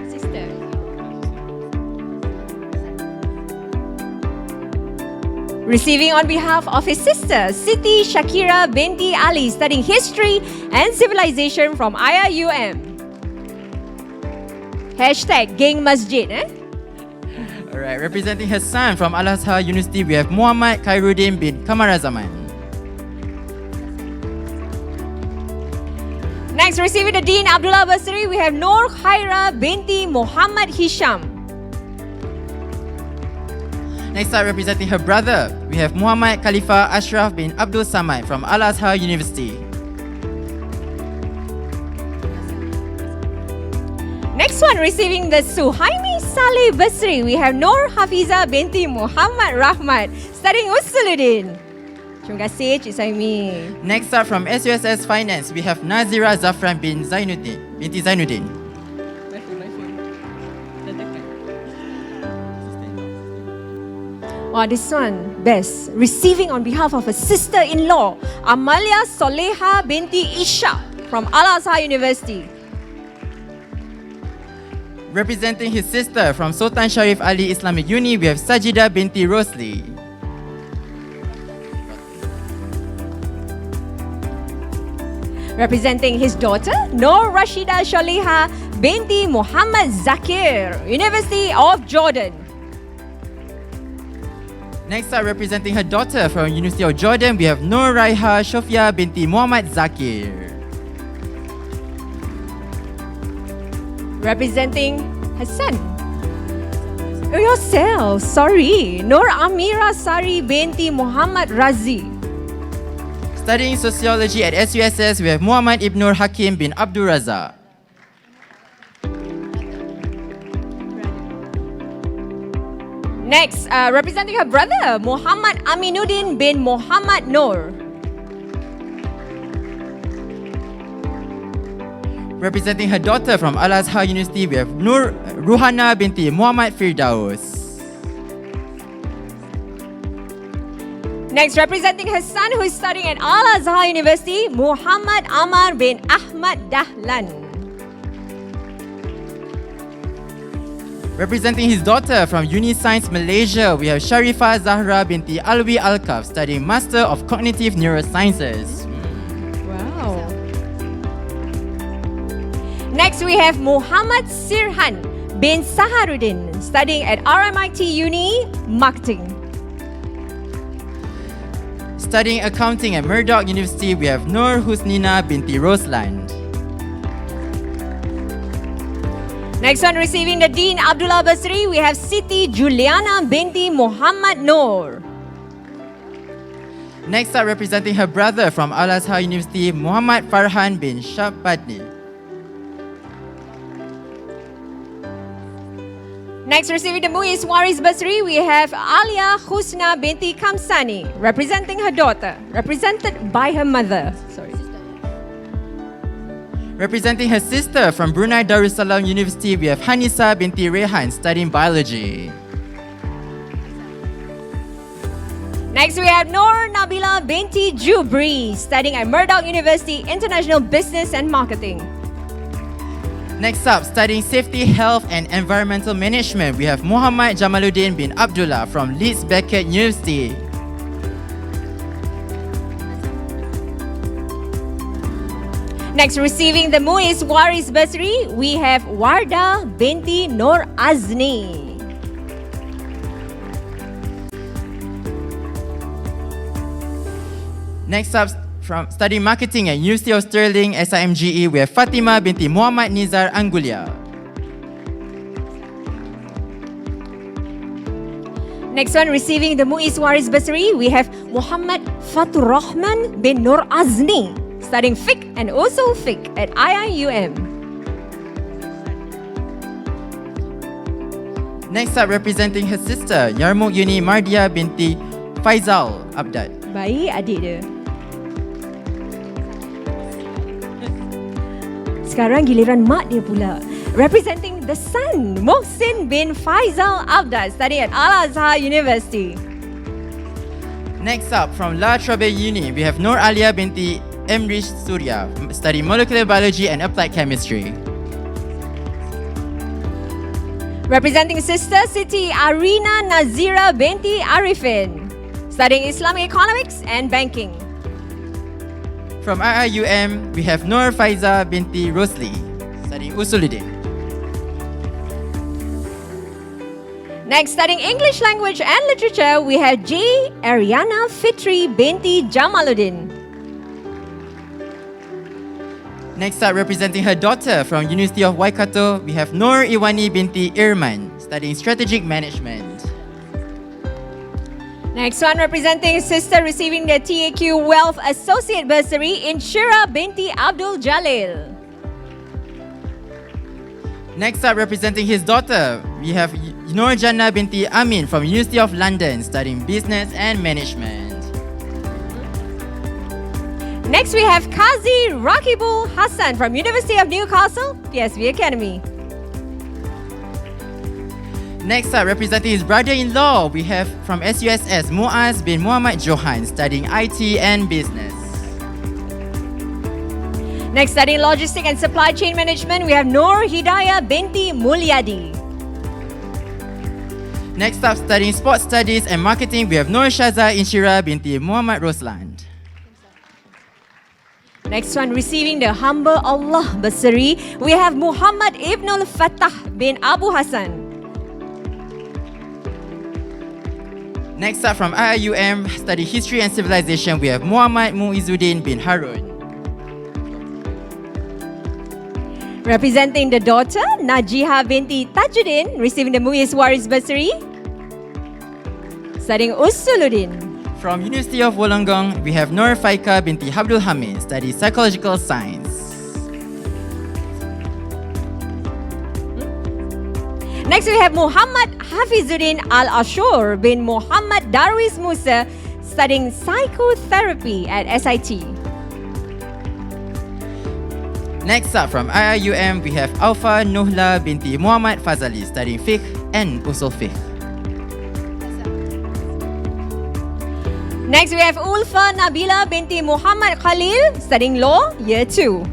Sister. Receiving on behalf of his sister, Siti Shakira binti Ali, studying History and Civilization from IIUM. Hashtag Geng Masjid, Alright, representing her son from Al-Azhar University, we have Muhammad Khairuddin bin Kamarazaman. Next, receiving the Dean Abdullah Bursary, we have Noor Khaira binti Muhammad Hisham. Next up, representing her brother, we have Muhammad Khalifa Ashraf bin Abdul Samad from Al-Azhar University. Next one, receiving the Suhaimi Saleh Bursary, we have Noor Hafiza binti Muhammad Rahmat, studying Usuluddin. Terima kasih, Cik Suhaimi. Next up, from SUSS Finance, we have Nazira Zafran binti Zainuddin. Wow, this one, best. Receiving on behalf of a sister-in-law, Amalia Soleha binti Isha from Al-Azhar University. Representing his sister from Sultan Sharif Ali Islamic Uni, we have Sajida binti Rosli. Representing his daughter, Noor Rashida Shaliha binti Muhammad Zakir, University of Jordan. Next up, representing her daughter from University of Jordan, we have Nur Raiha Shofia binti Muhammad Zakir. Representing her son. Yourself, sorry. Nur Amira Sari binti Muhammad Razi. Studying sociology at SUSS, we have Muhammad Ibnur Hakim bin Abdul Razak. Next, representing her brother, Muhammad Aminuddin bin Muhammad Noor. Representing her daughter from Al-Azhar University, we have Nur Ruhana binti Muhammad Firdaus. Next, representing her son who is studying at Al-Azhar University, Muhammad Amar bin Ahmad Dahlan. Representing his daughter from Uniscience Malaysia, we have Sharifah Zahra binti Alwi Alkaf studying Master of Cognitive Neurosciences. Wow. Next, we have Muhammad Sirhan bin Saharuddin studying at RMIT Uni Marketing. Studying accounting at Murdoch University, we have Nur Husnina binti Roseland. Next one, receiving the Dean Abdullah Bursary, we have Siti Juliana binti Muhammad Noor. Next up, representing her brother from Al-Azhar University, Muhammad Farhan bin Shabadni. Next, receiving the Muiz Waris Bursary, we have Alia Husna binti Kamsani, representing her daughter, represented by her mother. Sorry. Representing her sister from Brunei Darussalam University, we have Hanisa binti Rehan studying biology. Next, we have Noor Nabila binti Jubri, studying at Murdoch University International Business and Marketing. Next up, studying safety, health and environmental management, we have Muhammad Jamaluddin bin Abdullah from Leeds Beckett University. Next, receiving the Muiz Waris Bursary, we have Warda binti Nur Azni. Next up, from studying marketing at University of Stirling, SIMGE, we have Fatima binti Muhammad Nizar Angulia. Next one, receiving the Muiz Waris Bursary, we have Muhammad Fatur Rahman bin Nur Azni, studying fiqh and usul fiqh at IIUM. Next up, representing her sister, Yarmouk Uni Mardia binti Faizal Abdad. Baik adik dia. Sekarang giliran mak dia pula. Representing the son, Mohsin bin Faizal Abdad, studying at Al-Azhar University. Next up, from La Trobe Uni, we have Nur Alia binti Emrish Surya, studying molecular biology and applied chemistry. Representing sister Siti Arina Nazira binti Arifin, studying Islamic economics and banking. From IIUM, we have Nur Faiza binti Rosli, studying Usuluddin. Next, studying English language and literature, we have J. Ariana Fitri binti Jamaluddin. Next up, representing her daughter from University of Waikato, we have Nur Iwani binti Irman, studying strategic management. Next one, representing sister receiving the TAQ Wealth Associate Bursary, Inshira binti Abdul Jalil. Next up, representing his daughter, we have Nur Jannah binti Amin from University of London, studying business and management. Next, we have Qazi Rakibul Hassan from University of Newcastle, PSV Academy. Next up, representing his brother-in-law, we have from SUSS Muaz bin Muhammad Johan, studying IT and business. Next, studying logistic and supply chain management, we have Nur Hidayah binti Mulyadi. Next up, studying sports studies and marketing, we have Nur Shaza Inshira binti Muhammad Rosland. Next one, receiving the Humble Allah Bursary, we have Muhammad Ibnul Fattah bin Abu Hassan. Next up, from IIUM, study history and civilization, we have Muhammad Muizuddin bin Harun. Representing the daughter, Najiha binti Tajuddin, receiving the Muiz Waris Bursary, studying Usuluddin. From University of Wollongong, we have Nur Faika binti Abdul Hamid, study psychological science. Next, we have Muhammad Hafizuddin Al-Ashur bin Muhammad Darwis Musa, studying psychotherapy at SIT. Next up, from IIUM, we have Alfa Nuhla binti Muhammad Fazali, studying fiqh and usul fiqh. Next, we have Ulfa Nabila binti Muhammad Khalil, studying law, year 2.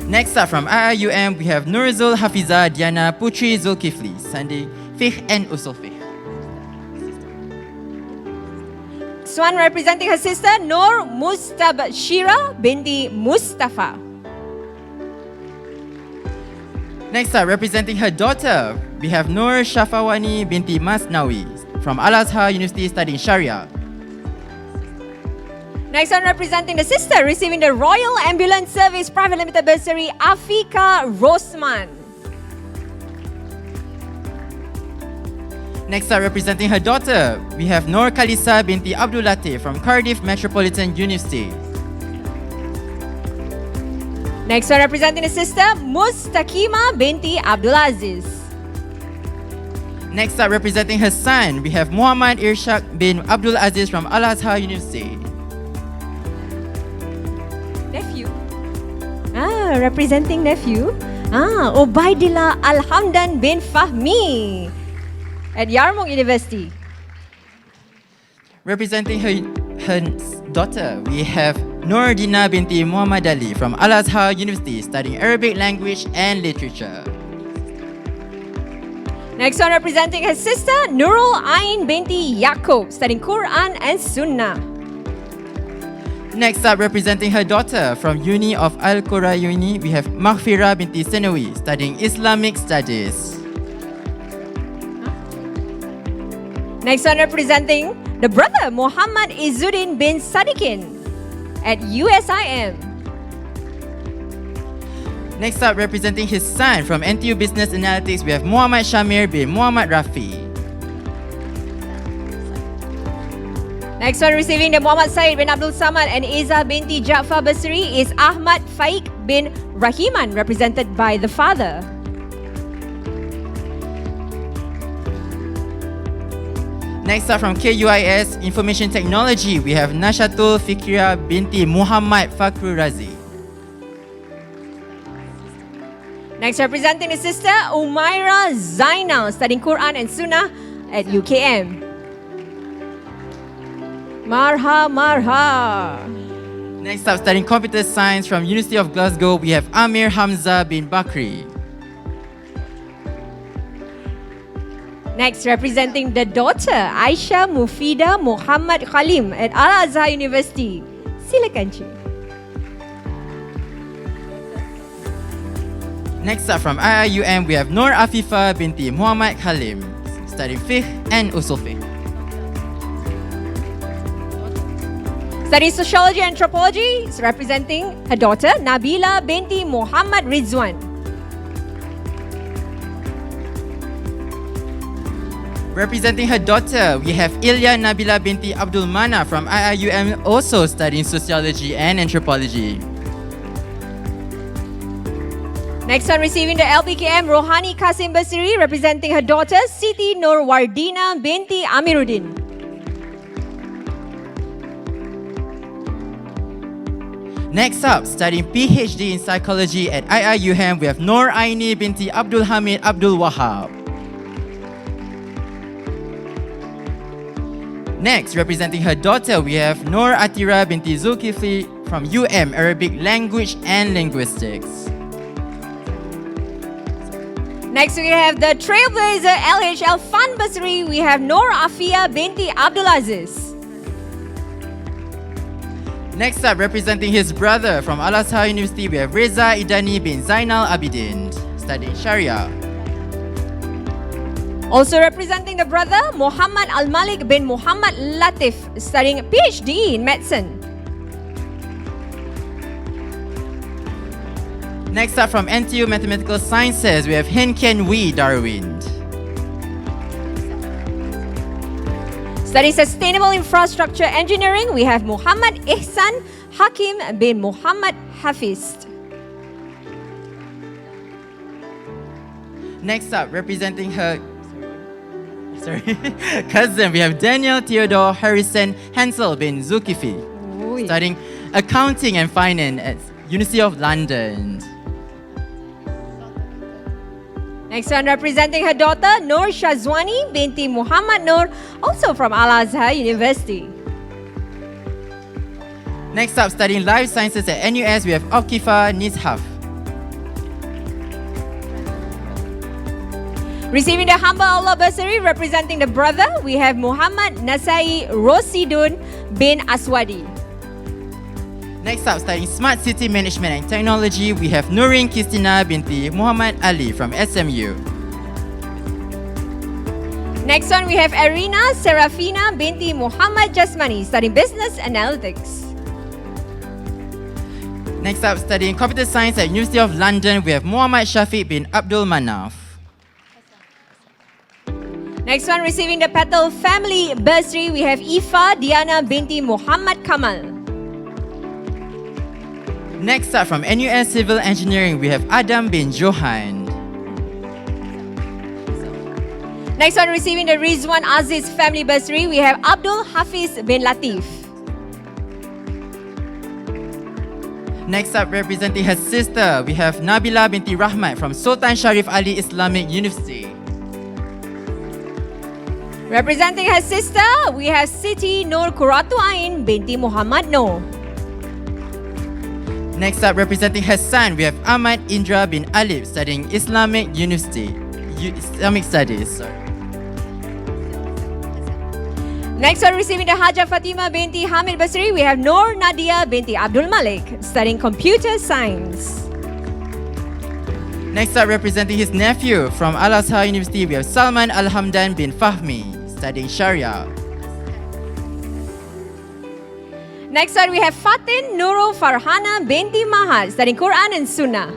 Next up from IIUM, we have Nurzul Hafiza Diana Putri Zulkifli, studying Fiqh and Usul Fiqh. Swan representing her sister, Nur Mustabshira binti Mustafa. Next up, representing her daughter, we have Nur Shafawani binti Masnawi from Al-Azhar University studying Sharia. Next one, representing the sister, receiving the Royal Ambulance Service Private Limited Bursary, Afika Rosman. Next up, representing her daughter, we have Nur Khalisa binti Abdul Latif from Cardiff Metropolitan University. Next one, representing the sister, Mustakima binti Abdulaziz. Next up, representing her son, we have Muhammad Irshad bin Abdul Aziz from Al-Azhar University. Nephew. Representing nephew. Ubaidillah Alhamdan bin Fahmi at Yarmouk University. Representing her daughter, we have Nordina binti Muhammad Ali from Al-Azhar University studying Arabic language and literature. Next one, representing her sister, Nurul Ain binti Yaqub, studying Quran and Sunnah. Next up, representing her daughter from Uni of Al-Qura Uni, we have Maghfira binti Senawi studying Islamic Studies. Next one, representing the brother, Muhammad Izzuddin bin Sadikin at USIM. Next up, representing his son from NTU Business Analytics, we have Muhammad Shamir bin Muhammad Rafi. Next one, receiving the Muhammad Said bin Abdul Samad and Iza binti Ja'far Bursary is Ahmad Faik bin Rahiman, represented by the father. Next up from KUIS Information Technology, we have Nashatul Fikria binti Muhammad Fakrul Razi. Next, representing the sister, Umaira Zainal, studying Quran and Sunnah at UKM. Marha. Next up, studying Computer Science from University of Glasgow, we have Amir Hamza bin Bakri. Next, representing the daughter, Aisha Mufida Muhammad Khalim at Al-Azhar University. Silakan, Cik. Next up from IIUM, we have Nur Afifa binti Muhammad Khalim, studying Fiqh and Usul Fiqh. Studying Sociology and Anthropology, is representing her daughter, Nabila binti Muhammad Rizwan. Representing her daughter, we have Ilya Nabila binti Abdul Mana from IIUM, also studying Sociology and Anthropology. Next one, receiving the LBKM Rohani Kasim Bursary, representing her daughter, Siti Nur Wardina binti Amiruddin. Next up, studying PhD in Psychology at IIUM, we have Nur Aini binti Abdul Hamid Abdul Wahab. Next, representing her daughter, we have Nur Atira binti Zulkifli from UM Arabic Language and Linguistics. Next, we have the Trailblazer LHL Fun Bursary. We have Nur Afia binti Abdulaziz. Next up, representing his brother from Al-Azhar University, we have Reza Idani bin Zainal Abidin, studying Sharia. Also representing the brother, Muhammad Al-Malik bin Muhammad Latif, studying PhD in medicine. Next up from NTU Mathematical Sciences, we have Hin Ken Wee Darwin. Studying Sustainable Infrastructure Engineering, we have Muhammad Ihsan Hakim bin Muhammad Hafiz. Next up, representing her cousin, we have Daniel Theodore Harrison Hansel bin Zulkifli, studying Accounting and Finance at University of London. Next one, representing her daughter, Noor Shazwani binti Muhammad Noor, also from Al-Azhar University. Next up, studying life sciences at NUS, we have Okifa Nishaf. Receiving the Humble Allah Bursary, representing the brother, we have Muhammad Nasai Rosidun bin Aswadi. Next up, studying Smart City Management and Technology, we have Nurin Kistina binti Muhammad Ali from SMU. Next one, we have Arina Serafina binti Muhammad Jasmani, studying Business Analytics. Next up, studying Computer Science at University of London, we have Muhammad Shafiq bin Abdul Manaf. Next one, receiving the Petal Family Bursary, we have Ifa Diana binti Muhammad Kamal. Next up, from NUS Civil Engineering, we have Adam bin Johan. Next one, receiving the Rizwan Aziz Family Bursary, we have Abdul Hafiz bin Latif. Next up, representing her sister, we have Nabila binti Rahmat from Sultan Sharif Ali Islamic University. Representing her sister, we have Siti Nur Kuratu Ain binti Muhammad Noor. Next up, representing her son, we have Ahmad Indra bin Alif, studying Islamic University. Islamic Studies. Sorry. Next one, receiving the Haja Fatima binti Hamid Basri, we have Noor Nadia binti Abdul Malik, studying Computer Science. Next up, representing his nephew from Al-Azhar University, we have Salman Al-Hamdan bin Fahmi, studying Sharia. Next one, we have Fatin Nurul Farhana binti Mahad, studying Quran and Sunnah.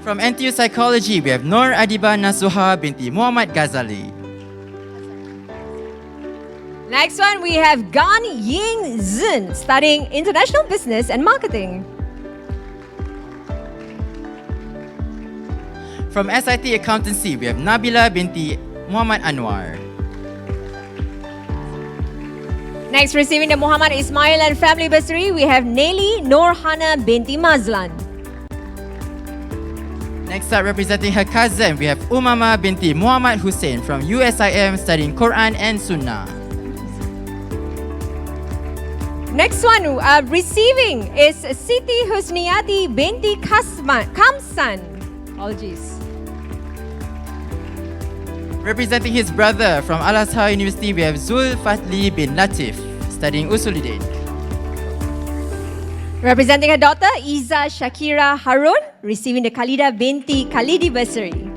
From NTU Psychology, we have Noor Adiba Nasuha binti Muhammad Ghazali. Next one, we have Gan Ying Zin, studying International Business and Marketing. From SIT Accountancy, we have Nabila binti Muhammad Anwar. Next, receiving the Muhammad Ismail and Family Bursary, we have Nelly Norhana binti Mazlan. Next up, representing her cousin, we have Umama binti Muhammad Hussein from USIM, studying Quran and Sunnah. Next one, receiving is Siti Husniyati binti Kamsan. Apologies. Representing his brother from Al-Azhar University, we have Zul Fatli bin Latif, studying Usuluddin. Representing her daughter, Iza Shakira Harun, receiving the Khalida binti Khalidi Bursary.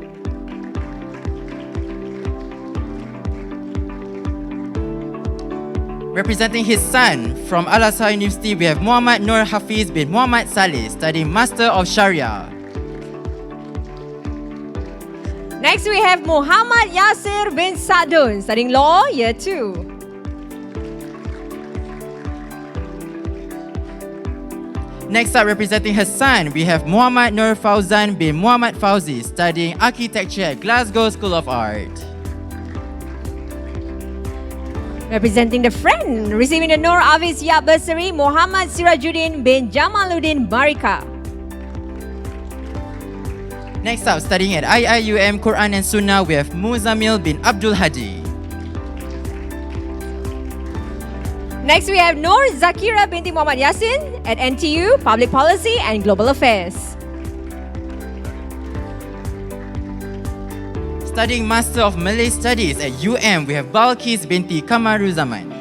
Representing his son from Al-Azhar University, we have Muhammad Nur Hafiz bin Muhammad Saleh, studying Master of Sharia. Next, we have Muhammad Yasir bin Sadun, studying Law, Year 2. Next up, representing her son, we have Muhammad Nur Fauzan bin Muhammad Fauzi, studying Architecture at Glasgow School of Art. Representing the friend, receiving the Nur Aviz Yap Bursary, Muhammad Sirajuddin bin Jamaluddin Barika. Next up, studying at IIUM Quran and Sunnah, we have Muzamil bin Abdul Hadi. Next, we have Nur Zakira binti Muhammad Yasin at NTU, Public Policy and Global Affairs. Studying Master of Malay Studies at UM, we have Balkis binti Kamaruzaman.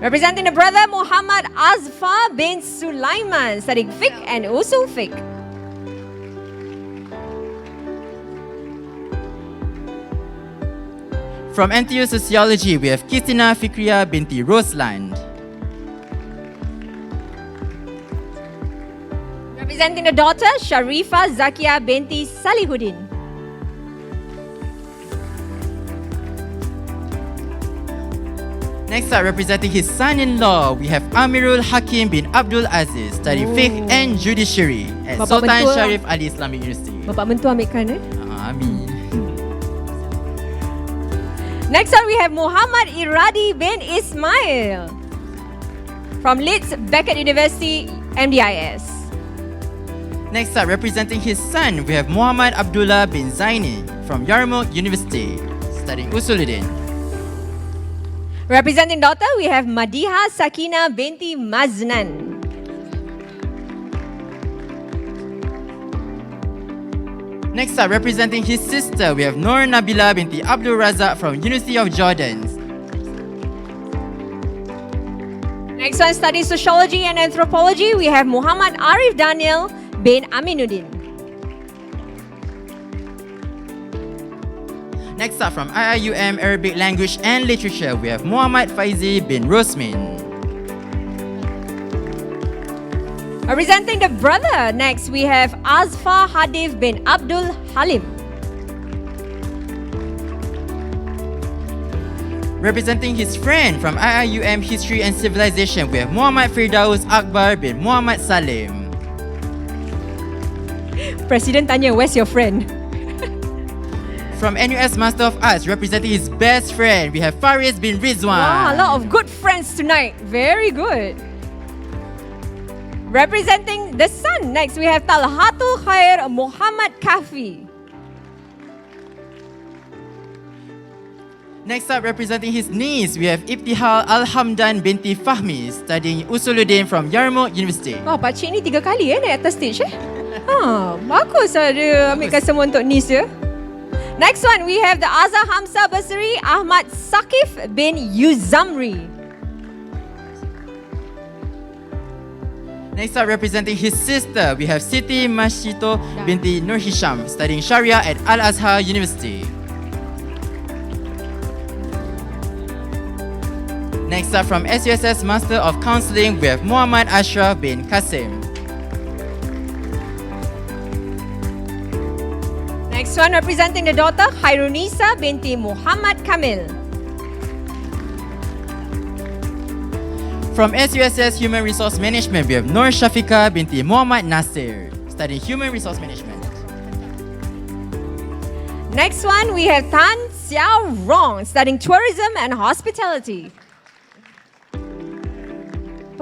Representing the brother, Muhammad Azfa bin Sulaiman, studying Fiqh and Usul Fiqh. From NTU Sociology, we have Kistina Fikriya binti Roseland. Representing the daughter, Sharifa Zakia binti Salihuddin. Next up, representing his son-in-law, we have Amirul Hakim bin Abdul Aziz, studying Fiqh and Judiciary at Bapak Sultan mentua. Sharif Ali Islamic University. Bapak mentua ambilkan Amin. Next up, we have Muhammad Iradi bin Ismail from Leeds Beckett University, MDIS. Next up, representing his son, we have Muhammad Abdullah bin Zaini from Yarmouk University, studying Usuluddin. Representing daughter, we have Madiha Sakina binti Maznan. Next up, representing his sister, we have Nur Nabila binti Abdul Razak from University of Jordan. Next one, studying sociology and anthropology, we have Muhammad Arif Daniel bin Aminuddin. Next up, from IIUM Arabic Language and Literature, we have Muhammad Faizi bin Rosmin. Representing the brother, next we have Azfar Hadif bin Abdul Halim. Representing his friend from IIUM History and Civilization, we have Muhammad Firdaus Akbar bin Muhammad Salim. President tanya, where's your friend? From NUS Master of Arts, representing his best friend, we have Faris bin Rizwan. Wow, a lot of good friends tonight. Very good. Representing the son, next we have Talhatul Khair Muhammad Kafi. Next up, representing his niece, we have Ibtihal Alhamdan binti Fahmi, studying Usuluddin from Yarmouk University. Wah, pakcik ni 3 kali naik atas stage bagus dia ambilkan semua untuk niece ya. Next one, we have the Azhar Hamza Bursary Ahmad Sakif bin Yuzamri. Next up, representing his sister, we have Siti Mashito binti Nur Hisham, studying Sharia at Al-Azhar University. Next up, from SUSS Master of Counselling, we have Muhammad Ashraf bin Qasim. Next one, representing the daughter, Khairunisa binti Muhammad Kamil. From SUSS Human Resource Management, we have Nur Shafika binti Muhammad Nasir, studying Human Resource Management. Next one, we have Tan Xiao Rong, studying Tourism and Hospitality.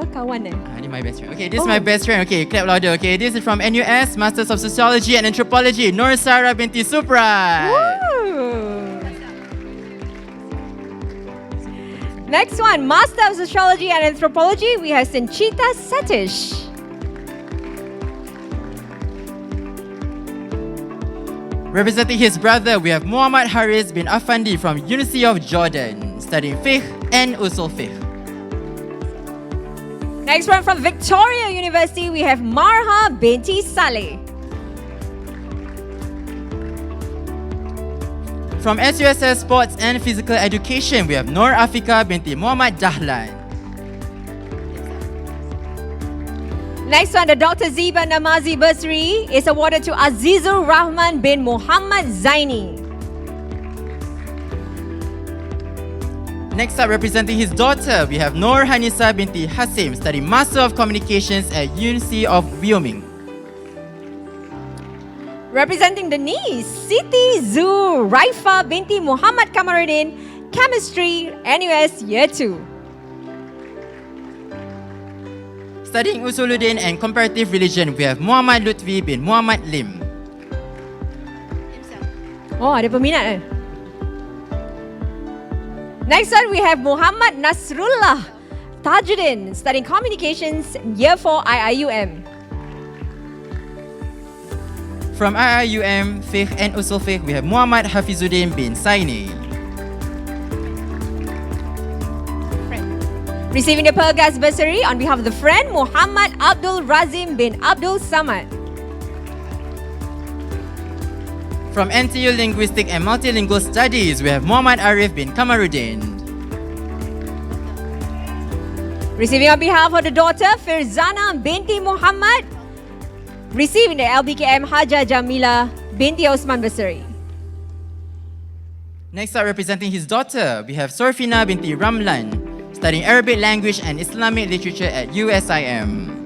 Apa kawan This is my best friend. Okay, this is my best friend. Okay, clap louder. Okay, this is from NUS, Masters of Sociology and Anthropology, Nur Sarah binti Supra. Woo! Next one, Master of Sociology and Anthropology, we have Sanchita Satish. Representing his brother, we have Muhammad Haris bin Afandi from University of Jordan, studying Fiqh and Usul Fiqh. Next one, from Victoria University, we have Marha binti Saleh. From SUSS Sports and Physical Education, we have Nur Afika binti Muhammad Dahlan. Next one, the Dr. Ziba Namazi Bursary is awarded to Azizur Rahman bin Muhammad Zaini. Next up, representing his daughter, we have Nur Hanisa binti Hasim, studying Master of Communications at University of Wyoming. Representing the niece, Siti Zu Raifa binti Muhammad Kamaruddin, Chemistry, NUS Year 2. Studying Usuluddin and Comparative Religion, we have Muhammad Lutfi bin Muhammad Lim. Oh, ada peminat Next one, we have Muhammad Nasrullah Tajuddin, studying Communications, Year 4 IIUM. From IIUM, Fiqh and Usul Fiqh, we have Muhammad Hafizuddin bin Saini. Receiving the Pearl Gas Bursary on behalf of the friend, Muhammad Abdul Razim bin Abdul Samad. From NTU Linguistic and Multilingual Studies, we have Muhammad Arif bin Kamaruddin. Receiving on behalf of the daughter, Firzana binti Muhammad. Receiving the LBKM Haja Jamila binti Osman Bursary. Next up, representing his daughter, we have Sorfina binti Ramlan, studying Arabic language and Islamic literature at USIM.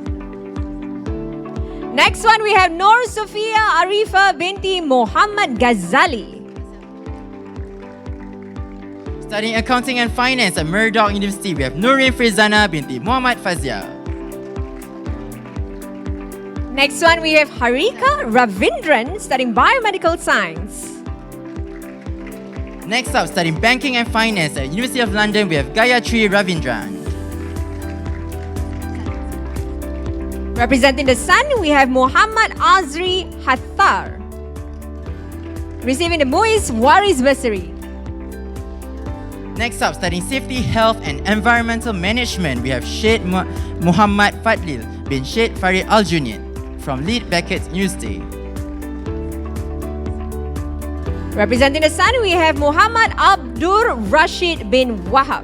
Next one, we have Nur Sofia Arifa binti Muhammad Ghazali. Studying Accounting and Finance at Murdoch University, we have Nurin Firzana binti Muhammad Fazia. Next one, we have Harika Ravindran studying biomedical science. Next up, studying banking and finance at University of London, we have Gayatri Ravindran. Representing the Sun, we have Muhammad Azri Hattar, receiving the Muiz Waris Bursary. Next up, studying safety, health and environmental management, we have Sheikh Muhammad Fadlil bin Sheikh Farid Al Junid from Leeds Beckett University. Representing the Sun, we have Muhammad Abdur Rashid bin Wahab.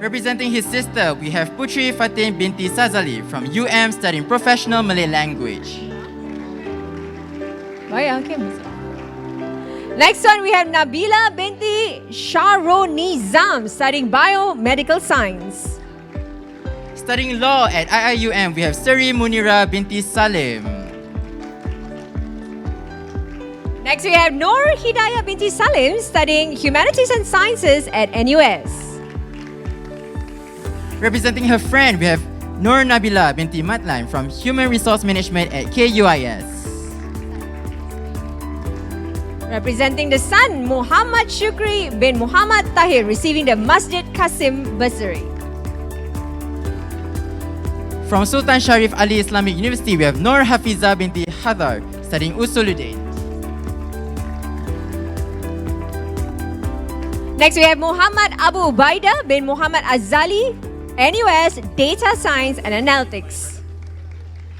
Representing his sister, we have Putri Fatin binti Sazali from studying professional Malay language. Oh yeah, okay. Next one, we have Nabila binti Sharonizam studying biomedical science. Studying law at IIUM, we have Seri Munira binti Salim. Next, we have Noor Hidayah binti Salim studying humanities and sciences at NUS. Representing her friend, we have Noor Nabila binti Matlan from Human Resource Management at KUIS. Representing the Sun, Muhammad Shukri bin Muhammad Tahir receiving the Masjid Qasim Bursary. From Sultan Sharif Ali Islamic University, we have Noor Hafiza binti Hadar studying Usuluddin. Next, we have Muhammad Abu Ubaidah bin Muhammad Azali, NUS Data Science and Analytics.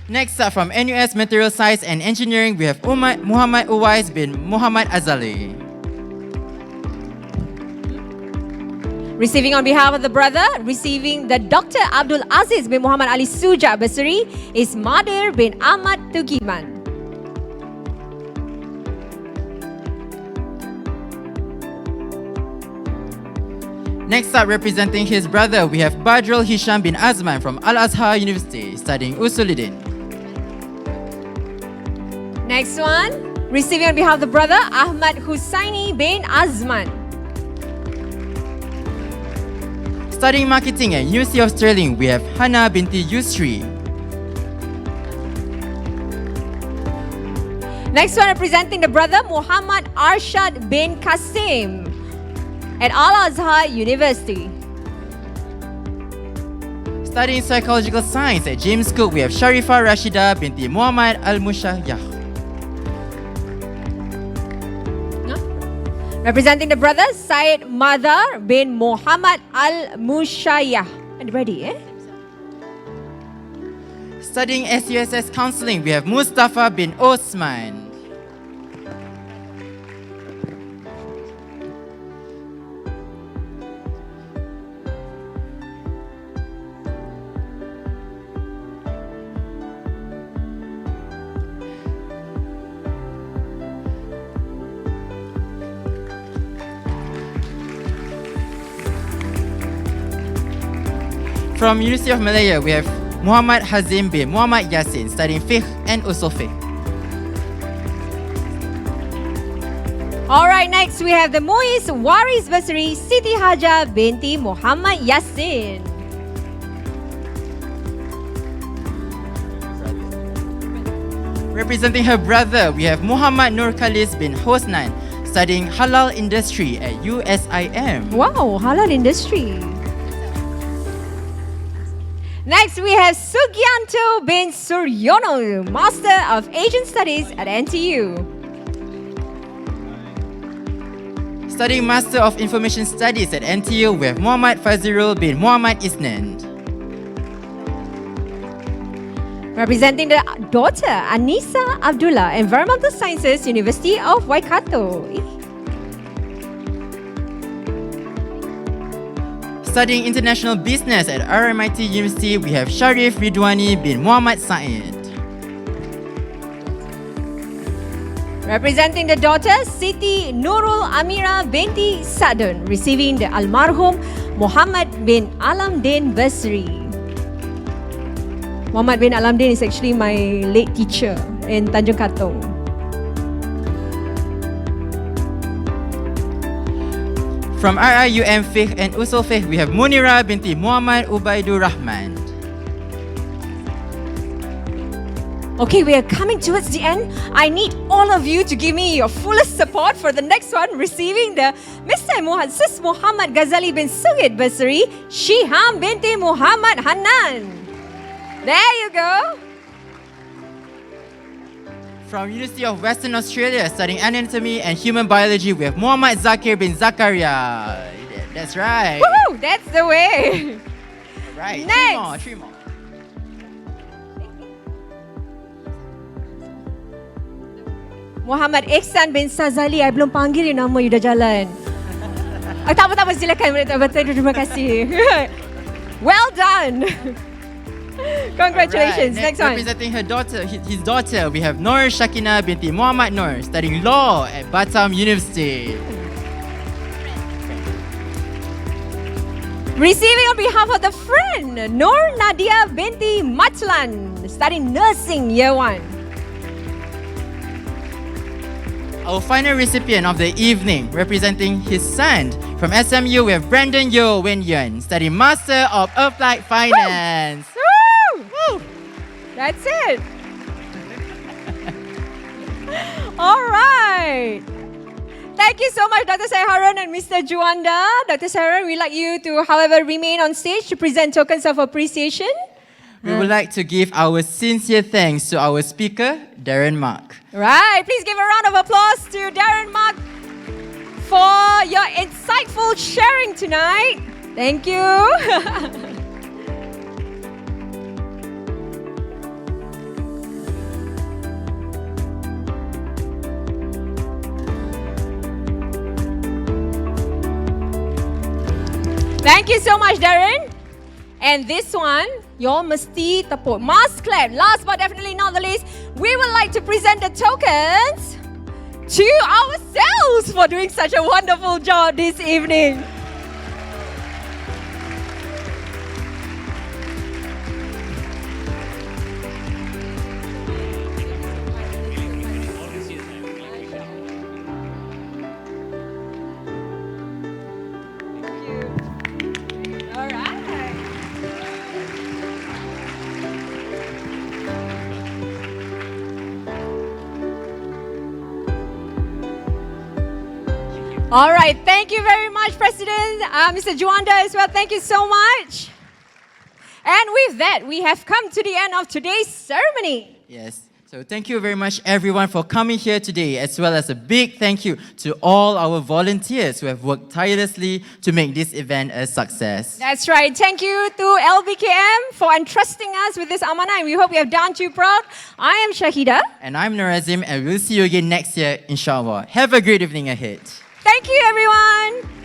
Next up, from NUS Material Science and Engineering, we have Muhammad Uwais bin Muhammad Azali. Receiving on behalf of the brother, receiving the Dr. Abdul Aziz bin Muhammad Ali Suja Bursary is Madir bin Ahmad Tugiman. Next up, representing his brother, we have Badrul Hisham bin Azman from Al-Azhar University studying Usuluddin. Next one, receiving on behalf of the brother, Ahmad Husaini bin Azman. Studying marketing at University of Stirling, we have Hana binti Yusri. Next one, representing the brother, Muhammad Arshad bin Qasim at Al-Azhar University. Studying psychological science at James Cook, we have Sharifa Rashida binti Muhammad Al-Mushayyah. Representing the brother, Syed Madar bin Muhammad Al-Mushayyah. And ready, eh? Studying SUSS counseling, we have Mustafa bin Osman. From University of Malaya, we have Muhammad Hazim bin Muhammad Yassin studying Fiqh and Usul Fiqh. Alright, next we have the Muiz Waris Bursary, Siti Haja binti Muhammad Yassin. Representing her brother, we have Muhammad Nur Khalis bin Hosnan studying Halal Industry at USIM. Wow, halal industry. Next, we have Sugianto bin Suryono, Master of Asian Studies at NTU. Studying Master of Information Studies at NTU, we have Muhammad Fazirul bin Muhammad Isnan. Representing the daughter, Anissa Abdullah, Environmental Sciences, University of Waikato. Studying International Business at RMIT University, we have Sharif Ridwani bin Muhammad Said. Representing the daughter, Siti Nurul Amira binti Sadun, receiving the Almarhum Muhammad bin Alamdin Bursary. Muhammad bin Alamdin is actually my late teacher in Tanjung Katong. From RIUM Fiqh and Usul Fiqh, we have Munira binti Muhammad Ubaidur Rahman. Okay, we are coming towards the end. I need all of you to give me your fullest support for the next one, receiving the Mr. Sis Muhammad Ghazali bin Sugid Bursary, Shiham binti Muhammad Hanan. There you go. From University of Western Australia, studying anatomy and human biology, we have Muhammad Zakir bin Zakaria. That's right. Woohoo! That's the way. Right. Next. Three more. Muhammad Ihsan bin Sazali. I belum panggil you nama, you dah jalan. Tak apa, silakan. Terima kasih. Well done. Congratulations. Right. Next one. Representing her daughter, his daughter, we have Nur Shakina binti Muhammad Nur, studying law at Batam University. Receiving on behalf of the friend, Nur Nadia binti Matlan, studying nursing year 1. Our final recipient of the evening, representing his son, from SMU, we have Brandon Yo Wen Yun, studying Master of Applied Finance. Woo! Woo! That's it. All right. Thank you so much, Dr. Saharan and Mr. Juanda. Dr. Saharan, we'd like you to, however, remain on stage to present tokens of appreciation. We would like to give our sincere thanks to our speaker, Darren Mark. Right. Please give a round of applause to Darren Mark for your insightful sharing tonight. Thank you. Thank you so much, Darren. And this one, y'all mesti tepuk. Must clap. Last but definitely not the least, we would like to present the tokens to ourselves for doing such a wonderful job this evening. All right. All right, thank you very much, President, Mr. Juanda as well. Thank you so much. And with that, we have come to the end of today's ceremony. Yes. So thank you very much, everyone, for coming here today, as well as a big thank you to all our volunteers who have worked tirelessly to make this event a success. That's right. Thank you to LBKM for entrusting us with this amanah, and we hope we have done you proud. I am Shahida. And I'm Narazim, and we'll see you again next year, inshallah. Have a great evening ahead. Thank you, everyone.